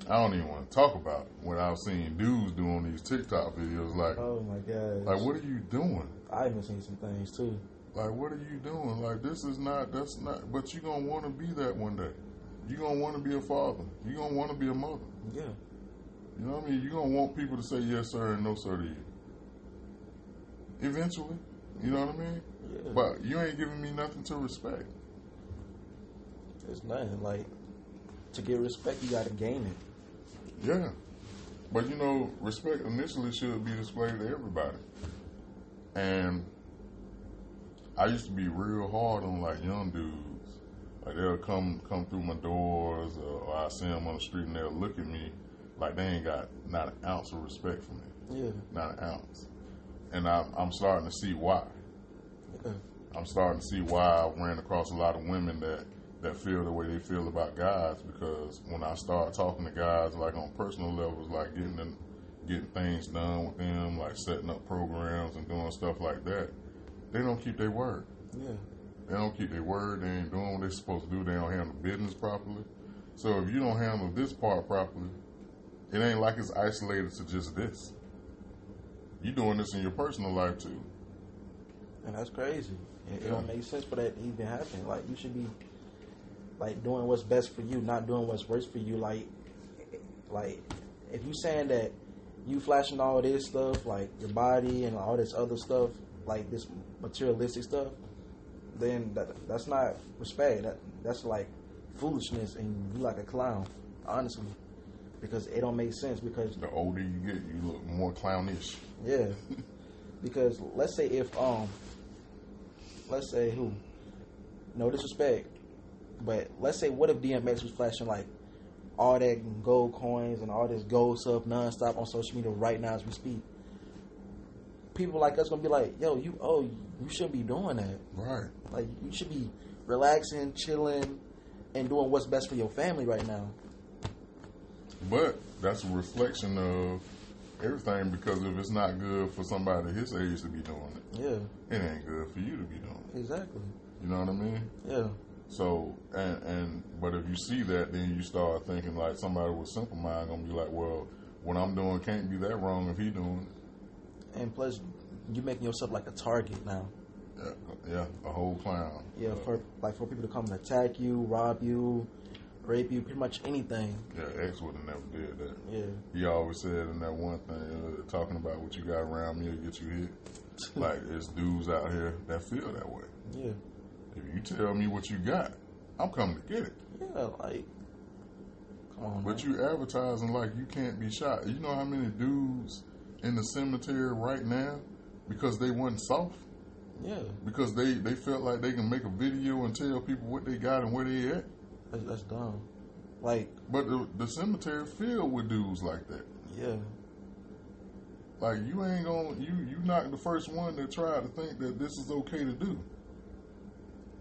I don't even want to talk about it when I was seeing dudes doing these TikTok videos. Like, oh my god! Like, what are you doing? I even seen some things too. Like, what are you doing? Like, that's not. But you gonna want to be that one day. You gonna want to be a father. You gonna want to be a mother. Yeah. You know what I mean? You gonna want people to say yes sir and no sir to you. Eventually, you know what I mean? Yeah. But you ain't giving me nothing to respect. It's nothing. Like, to get respect, you gotta gain it. Yeah. But you know, respect initially should be displayed to everybody. And I used to be real hard on like young dudes. Like they'll come through my doors, or I see them on the street and they'll look at me like they ain't got not an ounce of respect for me. Yeah. Not an ounce. And I'm starting to see why. Yeah. I'm starting to see why I ran across a lot of women that feel the way they feel about guys, because when I start talking to guys like on personal levels, like getting things done with them, like setting up programs and doing stuff like that, they don't keep their word. Yeah. They don't keep their word. They ain't doing what they're supposed to do. They don't handle business properly. So if you don't handle this part properly, it ain't like it's isolated to just this. You doing this in your personal life too. And that's crazy. It don't make sense for that to even happen. Like, you should be like doing what's best for you, not doing what's worst for you. Like if you saying that you flashing all this stuff, like your body and all this other stuff, like this materialistic stuff, then that's not respect. That's like foolishness, and you like a clown, honestly, because it don't make sense. Because the older you get, you look more clownish. Yeah, because let's say who, no disrespect, but let's say what if DMX was flashing like all that gold coins and all this gold stuff nonstop on social media right now as we speak? People like us gonna be like, yo, you shouldn't be doing that. Right. Like, you should be relaxing, chilling, and doing what's best for your family right now. But that's a reflection of everything, because if it's not good for somebody his age to be doing it, yeah, it ain't good for you to be doing it. Exactly. You know what I mean? Yeah. So, but if you see that, then you start thinking like somebody with simple mind gonna be like, well, what I'm doing can't be that wrong if he doing it. And plus, you making yourself like a target now. Yeah, a whole clown. Yeah, for people to come and attack you, rob you, rape you, pretty much anything. Yeah, X would have never did that. Yeah. He always said in that one thing, talking about what you got around me will get you hit. Like, there's dudes out here that feel that way. Yeah. If you tell me what you got, I'm coming to get it. Yeah, like, come on. But man. you advertising like you can't be shot. You know how many dudes in the cemetery right now because they wasn't soft? Yeah. Because they felt like they can make a video and tell people what they got and where they at. That's dumb. Like, but the cemetery filled with dudes like that. Yeah. Like, you ain't gonna you not the first one that tried to think that this is okay to do.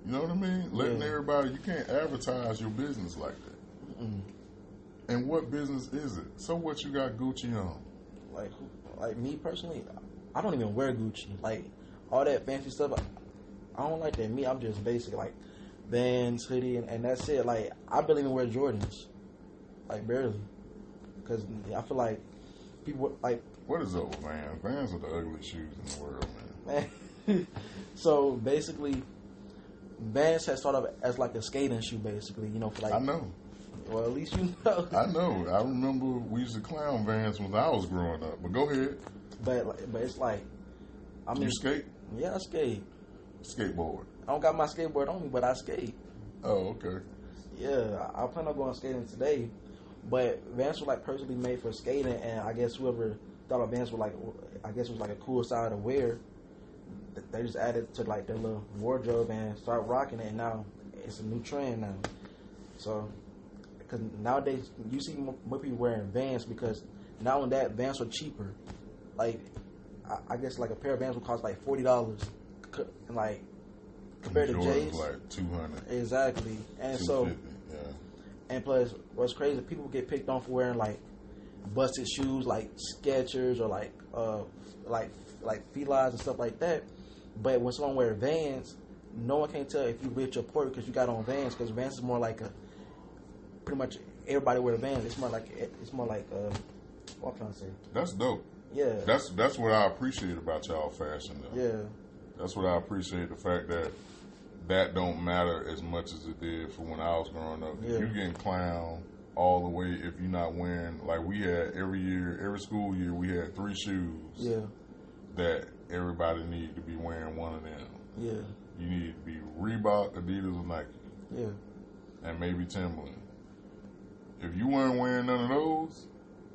You know what I mean? Letting everybody, you can't advertise your business like that. Mm-mm. And what business is it? So what you got Gucci on? Like me personally, I don't even wear Gucci. Like, all that fancy stuff, I don't like that. I'm just basic, like Vans, hoodie, and that's it. Like, I barely even wear Jordans. Like, barely. Because I feel like people, like... What is up with Vans? Vans are the ugliest shoes in the world, man. So, basically, Vans has started off as like a skating shoe, basically, you know, for like... I know. Well, at least you know. I know. I remember we used to clown Vans when I was growing up. But go ahead. But it's like... I mean, you skate? Yeah, I skate. Skateboard? I don't got my skateboard on me, but I skate. Oh, okay. Yeah, I plan on going skating today. But Vans were like personally made for skating, and I guess whoever thought of Vans were like, I guess it was like a cool style to wear. They just added to like their little wardrobe and start rocking it, and now it's a new trend now. So, because nowadays you see more people wearing Vans, because now and that Vans are cheaper. Like, I guess like a pair of Vans would cost like $40, and like compared to J's, like $200. Exactly, and so yeah. And plus, what's crazy, people get picked on for wearing like busted shoes, like Skechers or like Felines and stuff like that. But when someone wears Vans, no one can tell if you rich or poor because you got on Vans. Because Vans is more like pretty much everybody wear Vans. It's more like what I'm trying to say. That's dope. Yeah. That's what I appreciate about y'all fashion though. Yeah. That's what I appreciate, the fact that don't matter as much as it did for when I was growing up. Yeah. You getting clowned all the way if you're not wearing, like we had every school year we had 3 shoes that everybody needed to be wearing one of them. Yeah. You need to be Reebok, Adidas, or Nike. Yeah. And maybe Timberland. If you weren't wearing none of those,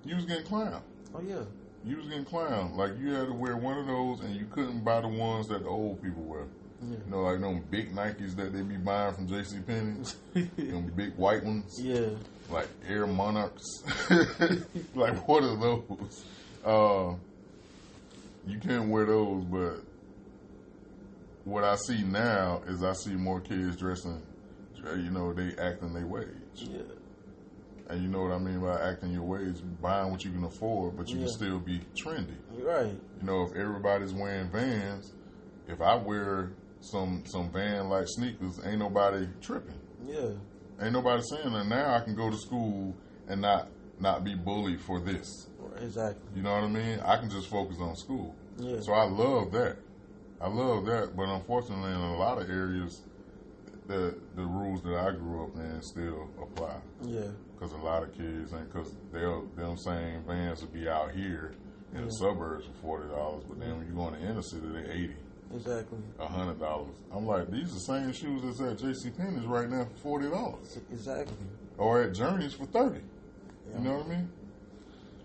you was getting clowned. Oh yeah. You was getting clowned. Like you had to wear one of those, and you couldn't buy the ones that the old people wear. Yeah. You know, like them big Nikes that they be buying from JCPenney. Them big white ones. Yeah. Like Air Monarchs. Like what are those? You can't wear those, but what I see now is I see more kids dressing, you know, they acting their wage. Yeah. And you know what I mean by acting your wage, buying what you can afford, but you can still be trendy. Right. You know, if everybody's wearing Vans, if I wear some Van-like sneakers, ain't nobody tripping. Yeah. Ain't nobody saying that. Now I can go to school and not be bullied for this. Exactly. You know what I mean? I can just focus on school. Yeah. So I love that. But unfortunately, in a lot of areas, the rules that I grew up in still apply. Yeah. Because a lot of kids, and because them same Vans will be out here in the suburbs for $40, but then when you go in the inner city, they're $80. Exactly. $100. I'm like, these are the same shoes that's at JCPenney's right now for $40. Exactly. Or at Journeys for $30. Yeah. You know what I mean?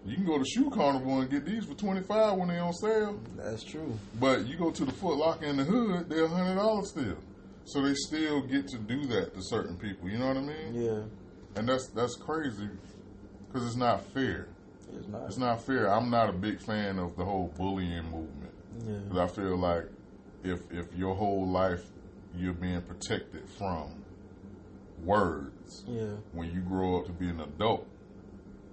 You can go to Shoe Carnival and get these for $25 when they're on sale. That's true. But you go to the Foot Locker in the hood, they're $100 still. So they still get to do that to certain people. You know what I mean? Yeah. And that's crazy because it's not fair. It's not. It's not fair. I'm not a big fan of the whole bullying movement. Yeah. Because I feel like if your whole life you're being protected from words, when you grow up to be an adult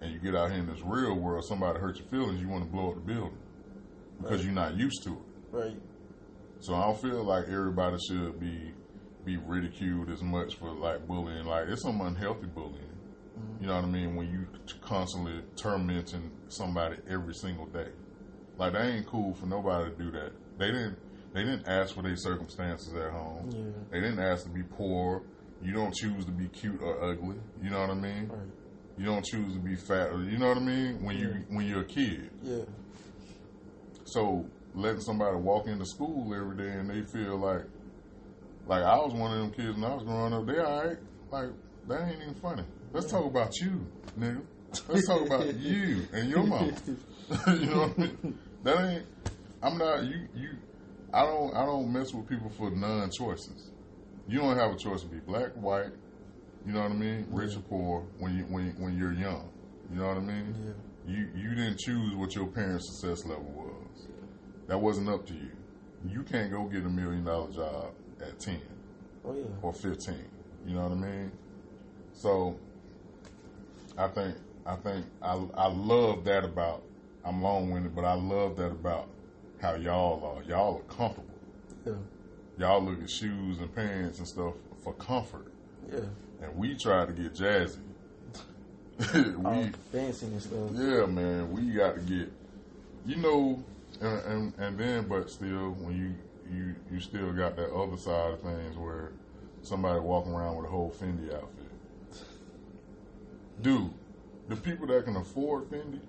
and you get out here in this real world, somebody hurts your feelings, you want to blow up the building because you're not used to it. Right. So I don't feel like everybody should be ridiculed as much for like bullying. Like it's some unhealthy bullying. Mm-hmm. You know what I mean? When you constantly tormenting somebody every single day, like that ain't cool for nobody to do that. They didn't ask for their circumstances at home. Yeah. They didn't ask to be poor. You don't choose to be cute or ugly. You know what I mean? Right. You don't choose to be fat. Or, you know what I mean? When you're a kid. Yeah. So letting somebody walk into school every day and they feel like I was one of them kids when I was growing up. They all right. Like that ain't even funny. Let's talk about you, nigga. Let's talk about you and your mama. You know what I mean? That ain't. I'm not you. I don't mess with people for non-choices. You don't have a choice to be black, white, you know what I mean, rich or poor when you're young. You know what I mean? Yeah. You didn't choose what your parents' success level was. That wasn't up to you. You can't go get $1 million job at 10 or 15. You know what I mean? So I think I love that about. I'm long-winded, but I love that about how y'all are. Y'all are comfortable. Yeah. Y'all look at shoes and pants and stuff for comfort. Yeah. And we try to get jazzy. Fancy and stuff. Yeah, man. We got to get, you know, and then, but still, when you still got that other side of things where somebody walking around with a whole Fendi outfit. Dude, the people that can afford Fendi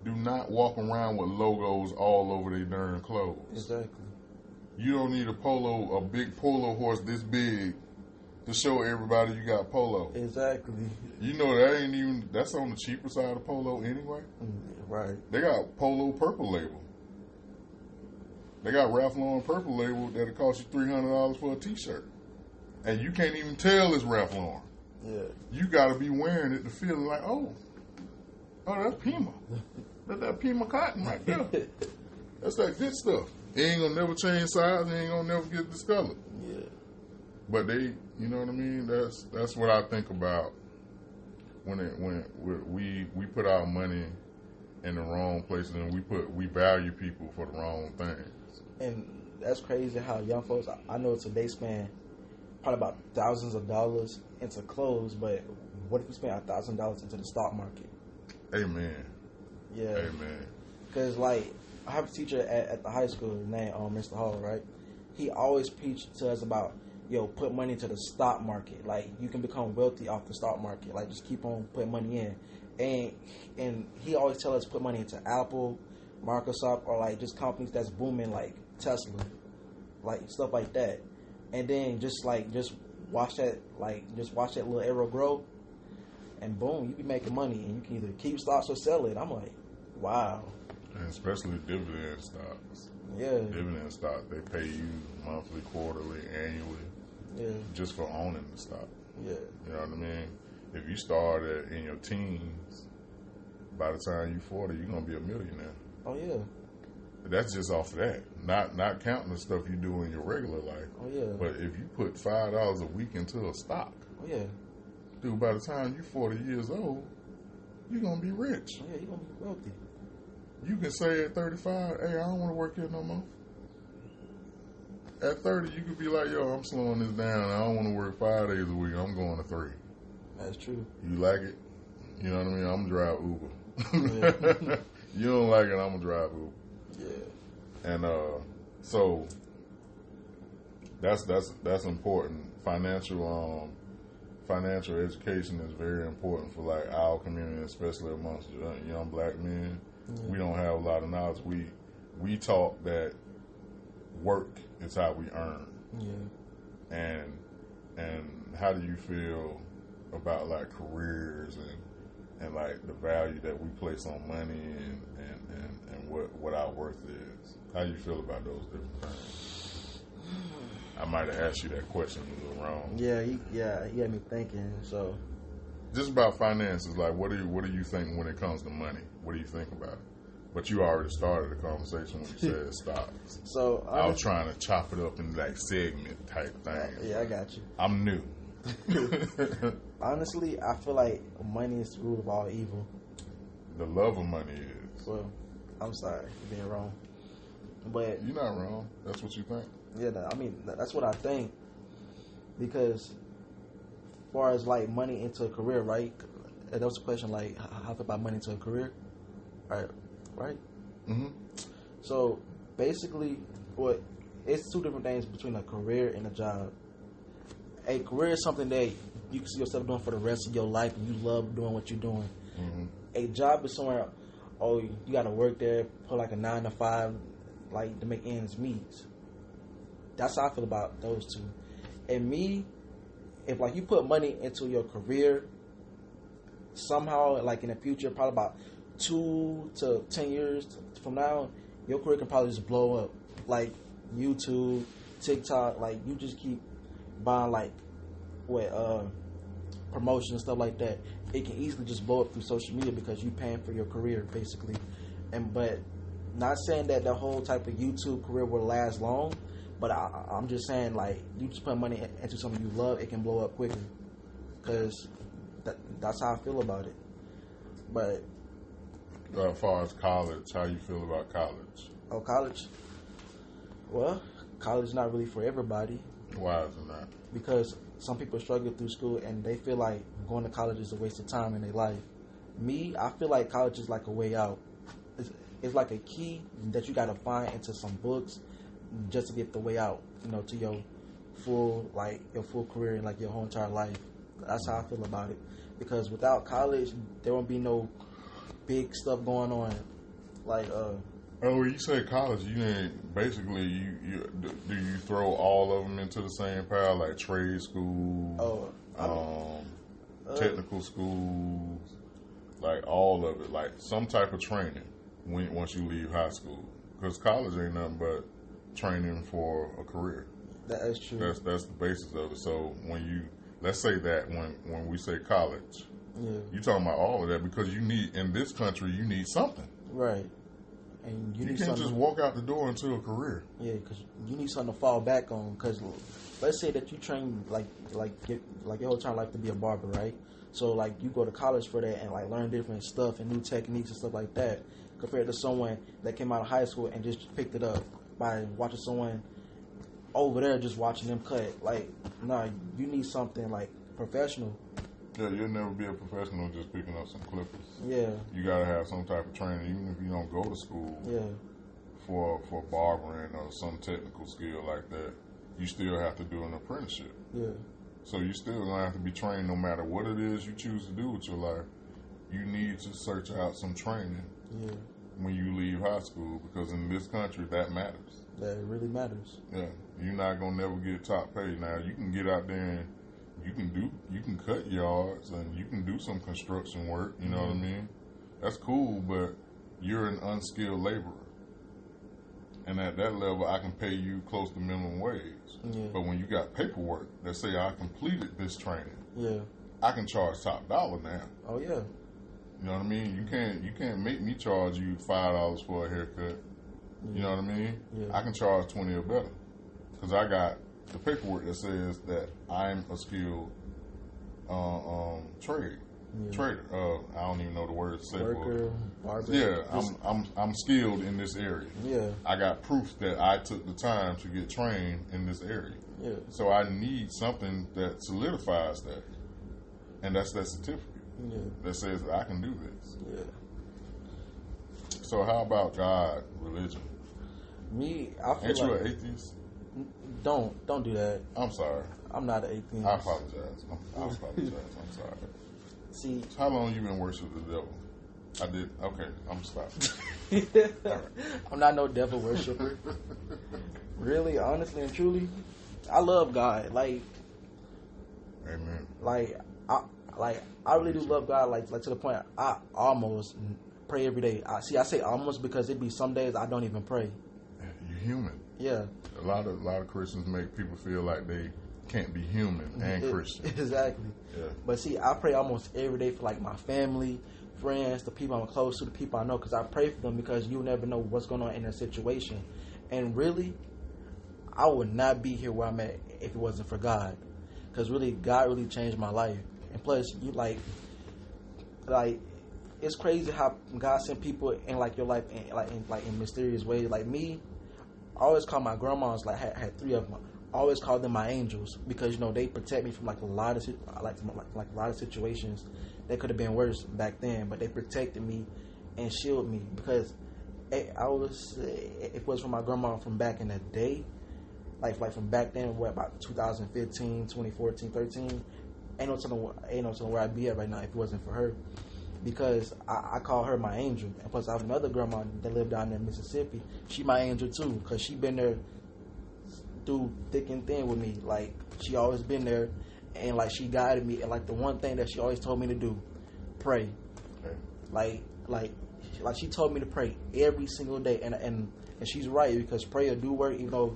do not walk around with logos all over their darn clothes. Exactly. You don't need a big polo horse this big to show everybody you got polo. Exactly. You know that's on the cheaper side of polo anyway. Right. They got polo purple label. They got Ralph Lauren purple label that'll cost you $300 for a t-shirt. And you can't even tell it's Ralph Lauren. Yeah. You gotta be wearing it to feel like, oh, that's Pima. That's that Pima cotton right there. That's that good stuff. It ain't gonna never change size. It ain't gonna never get discolored. Yeah. But they, you know what I mean? That's what I think about when we put our money in the wrong places and we value people for the wrong things. And that's crazy how young folks. I know today spend probably about thousands of dollars into clothes, but what if we spend $1,000 into the stock market? Amen. Yeah. Amen. Because, like, I have a teacher at the high school named Mr. Hall, right? He always preached to us about, put money into the stock market. Like, you can become wealthy off the stock market. Like, just keep on putting money in. And he always tell us to put money into Apple, Microsoft, or, like, just companies that's booming, like Tesla. Like, stuff like that. And then just watch that little arrow grow. and boom, you be making money, and you can either keep stocks or sell it. I'm like, wow. And especially dividend stocks. Yeah. Dividend stocks, they pay you monthly, quarterly, annually. Yeah. Just for owning the stock. Yeah. You know what I mean? If you started in your teens, by the time you're 40, you're gonna be a millionaire. Oh yeah. That's just off of that. Not counting the stuff you do in your regular life. Oh yeah. But if you put $5 a week into a stock, oh yeah. dude, by the time you're 40 years old, you're gonna be rich. Oh yeah, you're gonna be wealthy. You can say at 35, hey, I don't want to work here no more. At 30, you could be like, yo, I'm slowing this down. I don't want to work 5 days a week. I'm going to 3. That's true. You like it? You know what I mean? I'm going to drive Uber. Yeah. You don't like it, I'm going to drive Uber. Yeah. And so that's important. Financial education is very important for like our community, especially amongst young black men. Yeah. We don't have a lot of knowledge. We taught that work is how we earn. Yeah. And how do you feel about like careers and like the value that we place on money and what our worth is? How do you feel about those different things? I might have asked you that question a little wrong. Yeah, he had me thinking. So, just about finances, like what do you think when it comes to money? What do you think about it? But you already started the conversation when you said stocks. So I was trying to chop it up in like segment type things. Yeah, I got you. I'm new. Honestly, I feel like money is the root of all evil. The love of money is. Well, I'm sorry for being wrong, but you're not wrong. That's what you think. Yeah, I mean that's what I think. Because, as far as like money into a career, right? That was the question. Like, how to buy money into a career, right? Mm-hmm. So basically, it's two different things between a career and a job. A career is something that you can see yourself doing for the rest of your life, and you love doing what you're doing. Mm-hmm. A job is somewhere, you got to work there, put like a 9 to 5, like to make ends meet. That's how I feel about those two. And me, if like you put money into your career, somehow like in the future, probably about 2 to 10 years from now, your career can probably just blow up. Like YouTube, TikTok, like you just keep buying like promotion and stuff like that. It can easily just blow up through social media because you paying for your career basically. But not saying that the whole type of YouTube career will last long, but I'm just saying like you just put money into something you love, it can blow up quicker. Because that's how I feel about it. But as far as college, how you feel about college? Oh, college? Well, college is not really for everybody. Why is it not? Because some people struggle through school and they feel like going to college is a waste of time in their life. Me, I feel like college is like a way out. It's like a key that you got to find into some books just to get the way out, to your full career and like your whole entire life. That's how I feel about it. Because without college, there won't be no big stuff going on. Like, when you say college, you ain't basically you do you throw all of them into the same pile, like trade school, technical schools, like all of it, like some type of training once you leave high school, because college ain't nothing but training for a career. That is true. That's the basis of it. So let's say that when we say college, you're talking about all of that because you need in this country you need something, right? And you can't just walk out the door into a career. Yeah, because you need something to fall back on. Because let's say that you train like your whole entire life to be a barber, right? So like you go to college for that and like learn different stuff and new techniques and stuff like that, compared to someone that came out of high school and just picked it up by watching someone over there just watching them cut. Like, nah, you need something like professional. Yeah, you'll never be a professional just picking up some clippers. Yeah. You got to have some type of training, even if you don't go to school for barbering or some technical skill like that. You still have to do an apprenticeship. Yeah. So you still going to have to be trained no matter what it is you choose to do with your life. You need to search out some training when you leave high school because in this country, that matters. That really matters. Yeah. You're not going to never get top pay. Now, you can get out there and you can cut yards and you can do some construction work. You know what I mean? That's cool, but you're an unskilled laborer. And at that level, I can pay you close to minimum wage. Yeah. But when you got paperwork that say I completed this training, I can charge top dollar now. Oh yeah. You know what I mean? You can't make me charge you $5 for a haircut. You know what I mean? Yeah. I can charge 20 or better because I got the paperwork that says that I'm a skilled trader. I don't even know the word to say Worker, barber. Yeah, I'm skilled in this area. Yeah, I got proof that I took the time to get trained in this area. Yeah, so I need something that solidifies that, and that's that certificate. Yeah, that says that I can do this. Yeah. So how about God, religion? Me, I feel Ain't you an atheist? Don't do that. I'm sorry. I'm not an atheist. I apologize. I'm sorry. See, how long you been worshiping the devil? I did. Okay, I'm stopping. Right. I'm not no devil worshiper. Really, honestly and truly, I love God. Like, amen. Like I really do love God. Like to the point I almost pray every day. I say almost because it be some days I don't even pray. You're human. Yeah. A lot of Christians make people feel like they can't be human and Christian. Exactly. Yeah. But see, I pray almost every day for like my family, friends, the people I'm close to, the people I know, because I pray for them because you never know what's going on in their situation. And really, I would not be here where I'm at if it wasn't for God. Because really, God really changed my life. And plus, you like it's crazy how God sent people in like your life in mysterious ways. Like me, I always call my grandmas, like had 3 of them. I always call them my angels because they protect me from like a lot of a lot of situations that could have been worse back then, but they protected me and shielded me because if it was from my grandma from back in the day, like from back then, about 2015, 2014, 13, ain't no telling where I'd be at right now if it wasn't for her. Because I call her my angel, and plus I have another grandma that lived down there in Mississippi. She my angel too, because she been there through thick and thin with me. Like she always been there, and like she guided me. And like the one thing that she always told me to do, pray. Okay. Like she told me to pray every single day, and she's right because prayer do work, even though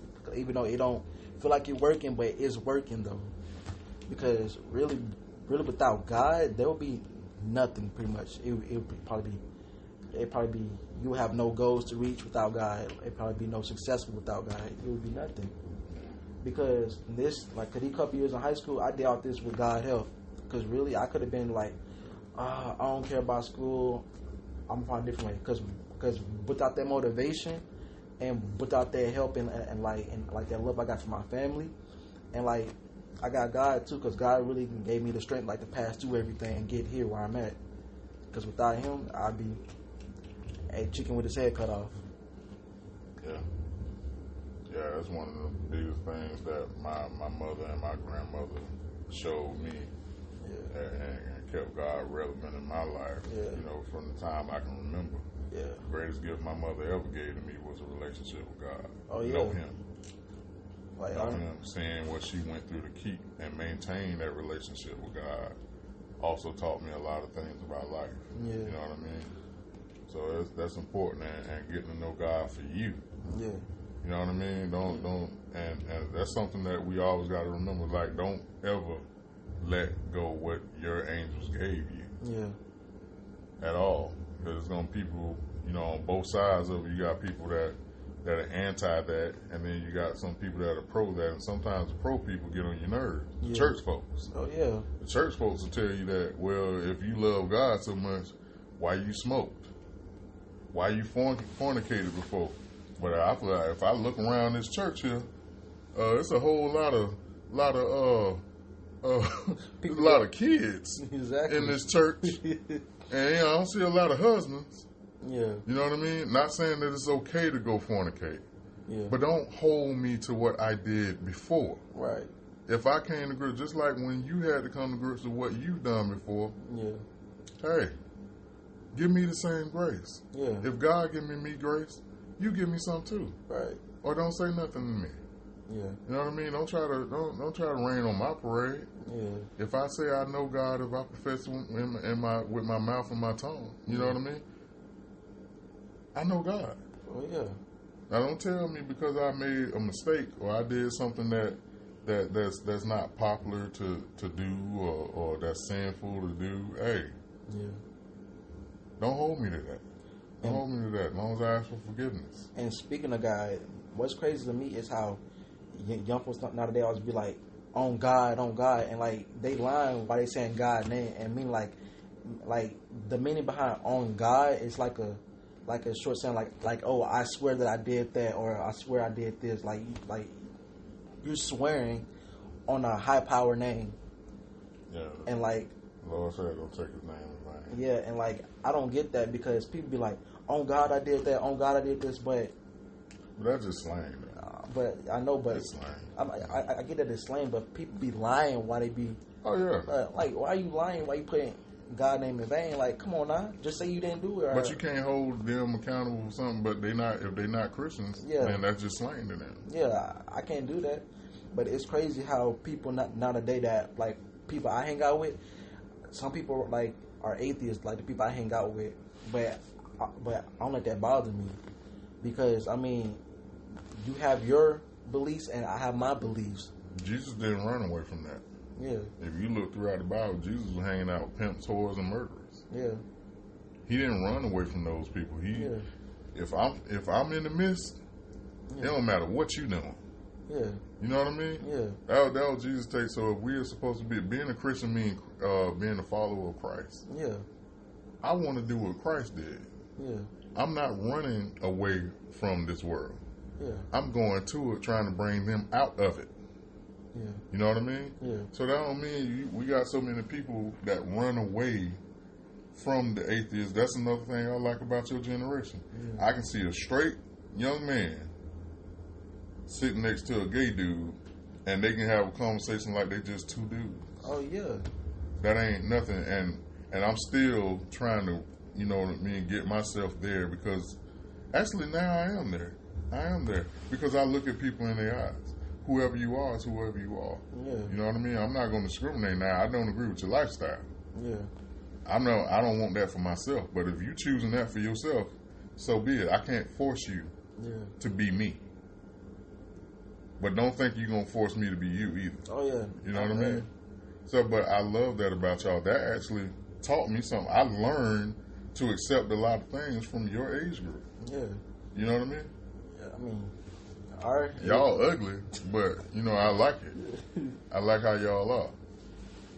it don't feel like it's working, but it's working though. Because really without God, there will be nothing. Pretty much, it would probably be you have no goals to reach without God. It probably be no successful without God. It would be nothing. Because these couple years in high school, I dealt this with God help. Because really, I could have been like, I don't care about school. I'm gonna find a different way. Because without that motivation and without that help and that love I got from my family, and like I got God too, because God really gave me the strength to pass through everything and get here where I'm at. Because without Him, I'd be a chicken with his head cut off. Yeah, that's one of the biggest things that my mother and my grandmother showed me, and kept God relevant in my life. Yeah. From the time I can remember. Yeah, the greatest gift my mother ever gave to me was a relationship with God. Oh yeah, know Him. Know Him, seeing what she went through to keep and maintain that relationship with God, also taught me a lot of things about life. Yeah. You know what I mean? So that's important, and getting to know God for you. Yeah. You know what I mean? Don't and that's something that we always got to remember. Like, don't ever let go what your angels gave you. Yeah. At all, because there's gonna be people, on both sides of it. You got people that are anti that, and then you got some people that are pro that, and sometimes the pro people get on your nerves. Yeah. The church folks. Oh yeah. The church folks will tell you that, well, if you love God so much, why you smoked? Why you fornicated before? But I feel like if I look around this church here, it's a whole lot of there's a lot of kids in this church, and I don't see a lot of husbands. Yeah, you know what I mean. Not saying that it's okay to go fornicate, but don't hold me to what I did before. Right. If I came to grips, just like when you had to come to grips with what you've done before. Yeah. Hey, give me the same grace. Yeah. If God give me grace, you give me some too. Right. Or don't say nothing to me. Yeah. You know what I mean? Don't try to rain on my parade. Yeah. If I say I know God, if I profess with my mouth and my tongue, you know what I mean? I know God. Oh yeah. Now don't tell me because I made a mistake or I did something that's not popular to do or that's sinful to do. Hey, yeah. Don't hold me to that. Don't hold me to that. As long as I ask for forgiveness. And speaking of God, what's crazy to me is how young folks nowadays always be like, on God, and like they lying while they saying God name, and mean like the meaning behind on God is like a short saying like oh, I swear that I did that, or I swear I did this. Like you're swearing on a high power name. Yeah. And like Lord said, don't take his name in vain. Yeah, and like I don't get that because people be like, on God I did that, on God I did this, but that's just slang. But I know, but it's slang. I get that it's slang, but people be lying. Why they be? Oh yeah. Like why are you lying? Why you putting God name in vain? Like come on now, just say you didn't do it. But you can't hold them accountable for something. But if they're not Christians, then that's just slang to them. Yeah, I can't do that. But it's crazy how people nowadays that like people I hang out with, some people like are atheists, like the people I hang out with, but I don't let that bother me because I mean, you have your beliefs and I have my beliefs. Jesus didn't run away from that. Yeah. If you look throughout the Bible, Jesus was hanging out with pimps, whores, and murderers. Yeah. He didn't run away from those people. If I'm in the midst, it don't matter what you doing. Yeah. You know what I mean? Yeah. That was Jesus' take. So if we're supposed to be being a Christian, mean being a follower of Christ. Yeah. I want to do what Christ did. Yeah. I'm not running away from this world. Yeah. I'm going to it, trying to bring them out of it. Yeah. You know what I mean? Yeah. So that don't mean we got so many people that run away from the atheists. That's another thing I like about your generation. Yeah. I can see a straight young man sitting next to a gay dude, and they can have a conversation like they just two dudes. Oh yeah. That ain't nothing, and I'm still trying to, you know what I mean, get myself there because actually now I am there because I look at people in their eyes. Whoever you are is whoever you are. Yeah. You know what I mean? I'm not going to discriminate now. I don't agree with your lifestyle. Yeah. I don't want that for myself, but if you choosing that for yourself, so be it. I can't force you to be me. But don't think you're going to force me to be you either. Oh, yeah. You know what I mean? So, but I love that about y'all. That actually taught me something. I learned to accept a lot of things from your age group. Yeah. You know what I mean? Yeah, I mean, all right. Y'all ugly, but, you know, I like it. I like how y'all are.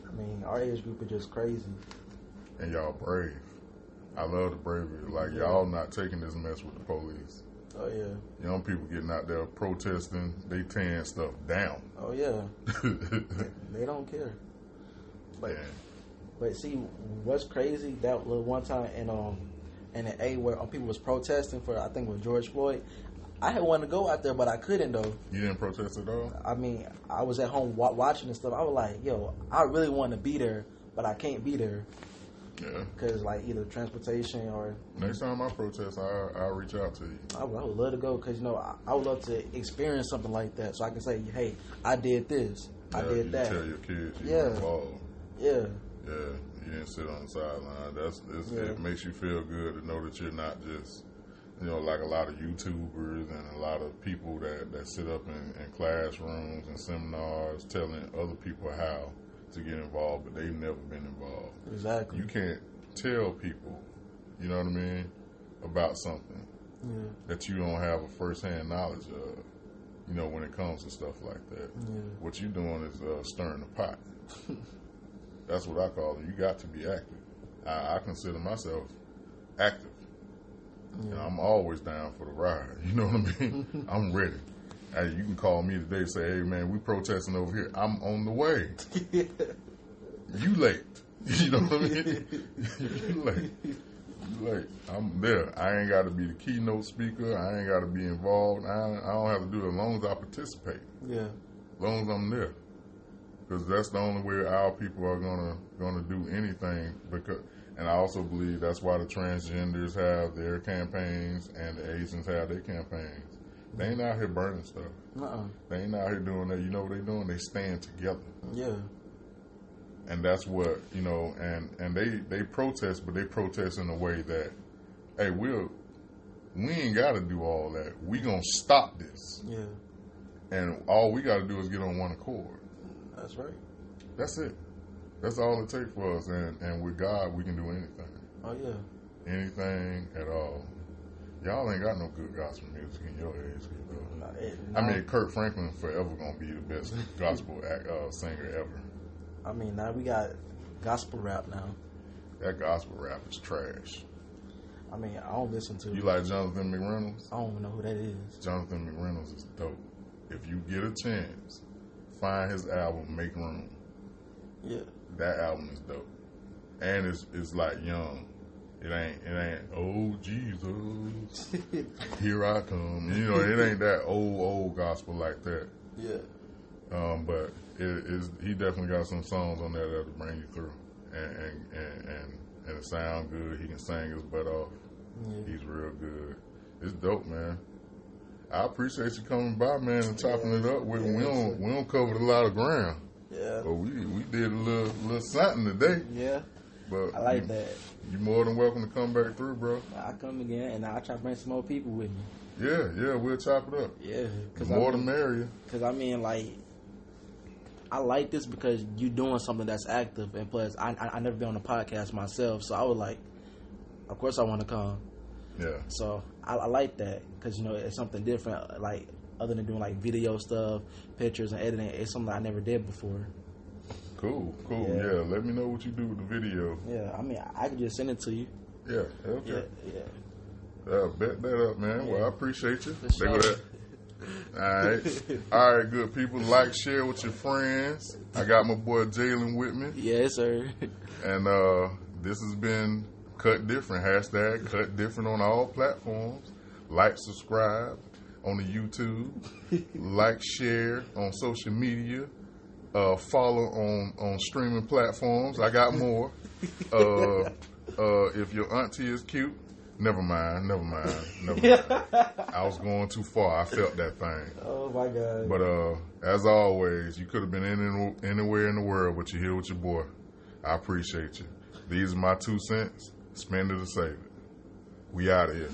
I mean, our age group is just crazy. And y'all brave. I love the bravery. Like, y'all not taking this mess with the police. Oh, yeah. Young people getting out there protesting, they tearing stuff down. Oh, yeah. They don't care. But see, what's crazy, that little one time in the A where people was protesting for, I think it was George Floyd, I had wanted to go out there, but I couldn't, though. You didn't protest at all? I mean, I was at home watching and stuff. I was like, yo, I really want to be there, but I can't be there. Yeah. Because, like, either transportation or... Next time I protest, I'll reach out to you. I would love to go because, you know, I would love to experience something like that so I can say, hey, I did this. I did that. Tell your kids you were involved. Yeah. Yeah. You didn't sit on the sideline. It makes you feel good to know that you're not just, you know, like a lot of YouTubers and a lot of people that sit up in classrooms and seminars telling other people how to get involved, but they've never been involved. Exactly. You can't tell people, you know what I mean, about something that you don't have a first-hand knowledge of, you know, when it comes to stuff like that. Yeah. What you're doing is stirring the pot. That's what I call it. You got to be active. I consider myself active. And I'm always down for the ride. You know what I mean? I'm ready. Hey, you can call me today and say, hey, man, we protesting over here. I'm on the way. You late. You know what I mean? You late. You late. I'm there. I ain't got to be the keynote speaker. I ain't got to be involved. I don't have to do it as long as I participate. Yeah. As long as I'm there. Because that's the only way our people are gonna do anything. And I also believe that's why the transgenders have their campaigns and the Asians have their campaigns. They ain't out here burning stuff. Uh-uh. They ain't out here doing that. You know what they doing? They stand together. Yeah. And that's what, you know, and they protest, but they protest in a way that, hey, we ain't got to do all that. We gonna stop this. Yeah. And all we got to do is get on one accord. That's right. That's it. That's all it takes for us. And with God, we can do anything. Oh, yeah. Anything at all. Y'all ain't got no good gospel music in your age. I mean, Kirk Franklin forever going to be the best gospel singer ever. I mean, now we got gospel rap now. That gospel rap is trash. I mean, I don't listen to it. You like Jonathan McReynolds? I don't even know who that is. Jonathan McReynolds is dope. If you get a chance, find his album, Make Room. Yeah. That album is dope. And it's like young. It ain't, oh, Jesus, here I come. You know, it ain't that old gospel like that. Yeah. But he definitely got some songs on there that'll bring you through. And it sound good. He can sing his butt off. Yeah. He's real good. It's dope, man. I appreciate you coming by, man, and chopping it up with. We don't cover a lot of ground. Yeah. But we did a little something today. Yeah. But I like that. You're more than welcome to come back through, bro. I come again, and I'll try to bring some more people with me. Yeah, we'll chop it up. Yeah. More the merrier. Because, I mean, like, I like this because you doing something that's active, and plus, I never been on a podcast myself, so I was like, of course I want to come. Yeah. So, I like that because, you know, it's something different, like, other than doing, like, video stuff, pictures, and editing. It's something I never did before. Cool. Yeah, let me know what you do with the video. Yeah, I mean, I can just send it to you. Yeah, okay. Yeah. Bet that up, man. Yeah. Well, I appreciate you. Sure. All right, good people. Like, share with your friends. I got my boy Jalen with me. Yes, sir. And this has been Cut Different. # Cut Different on all platforms. Like, subscribe on the YouTube. Like, share on social media. Follow on streaming platforms. I got more. If your auntie is cute, never mind. I was going too far. I felt that thing. Oh my God. But as always, you could have been anywhere in the world, but you're here with your boy. I appreciate you. These are my 2 cents. Spend it or save it. We out of here.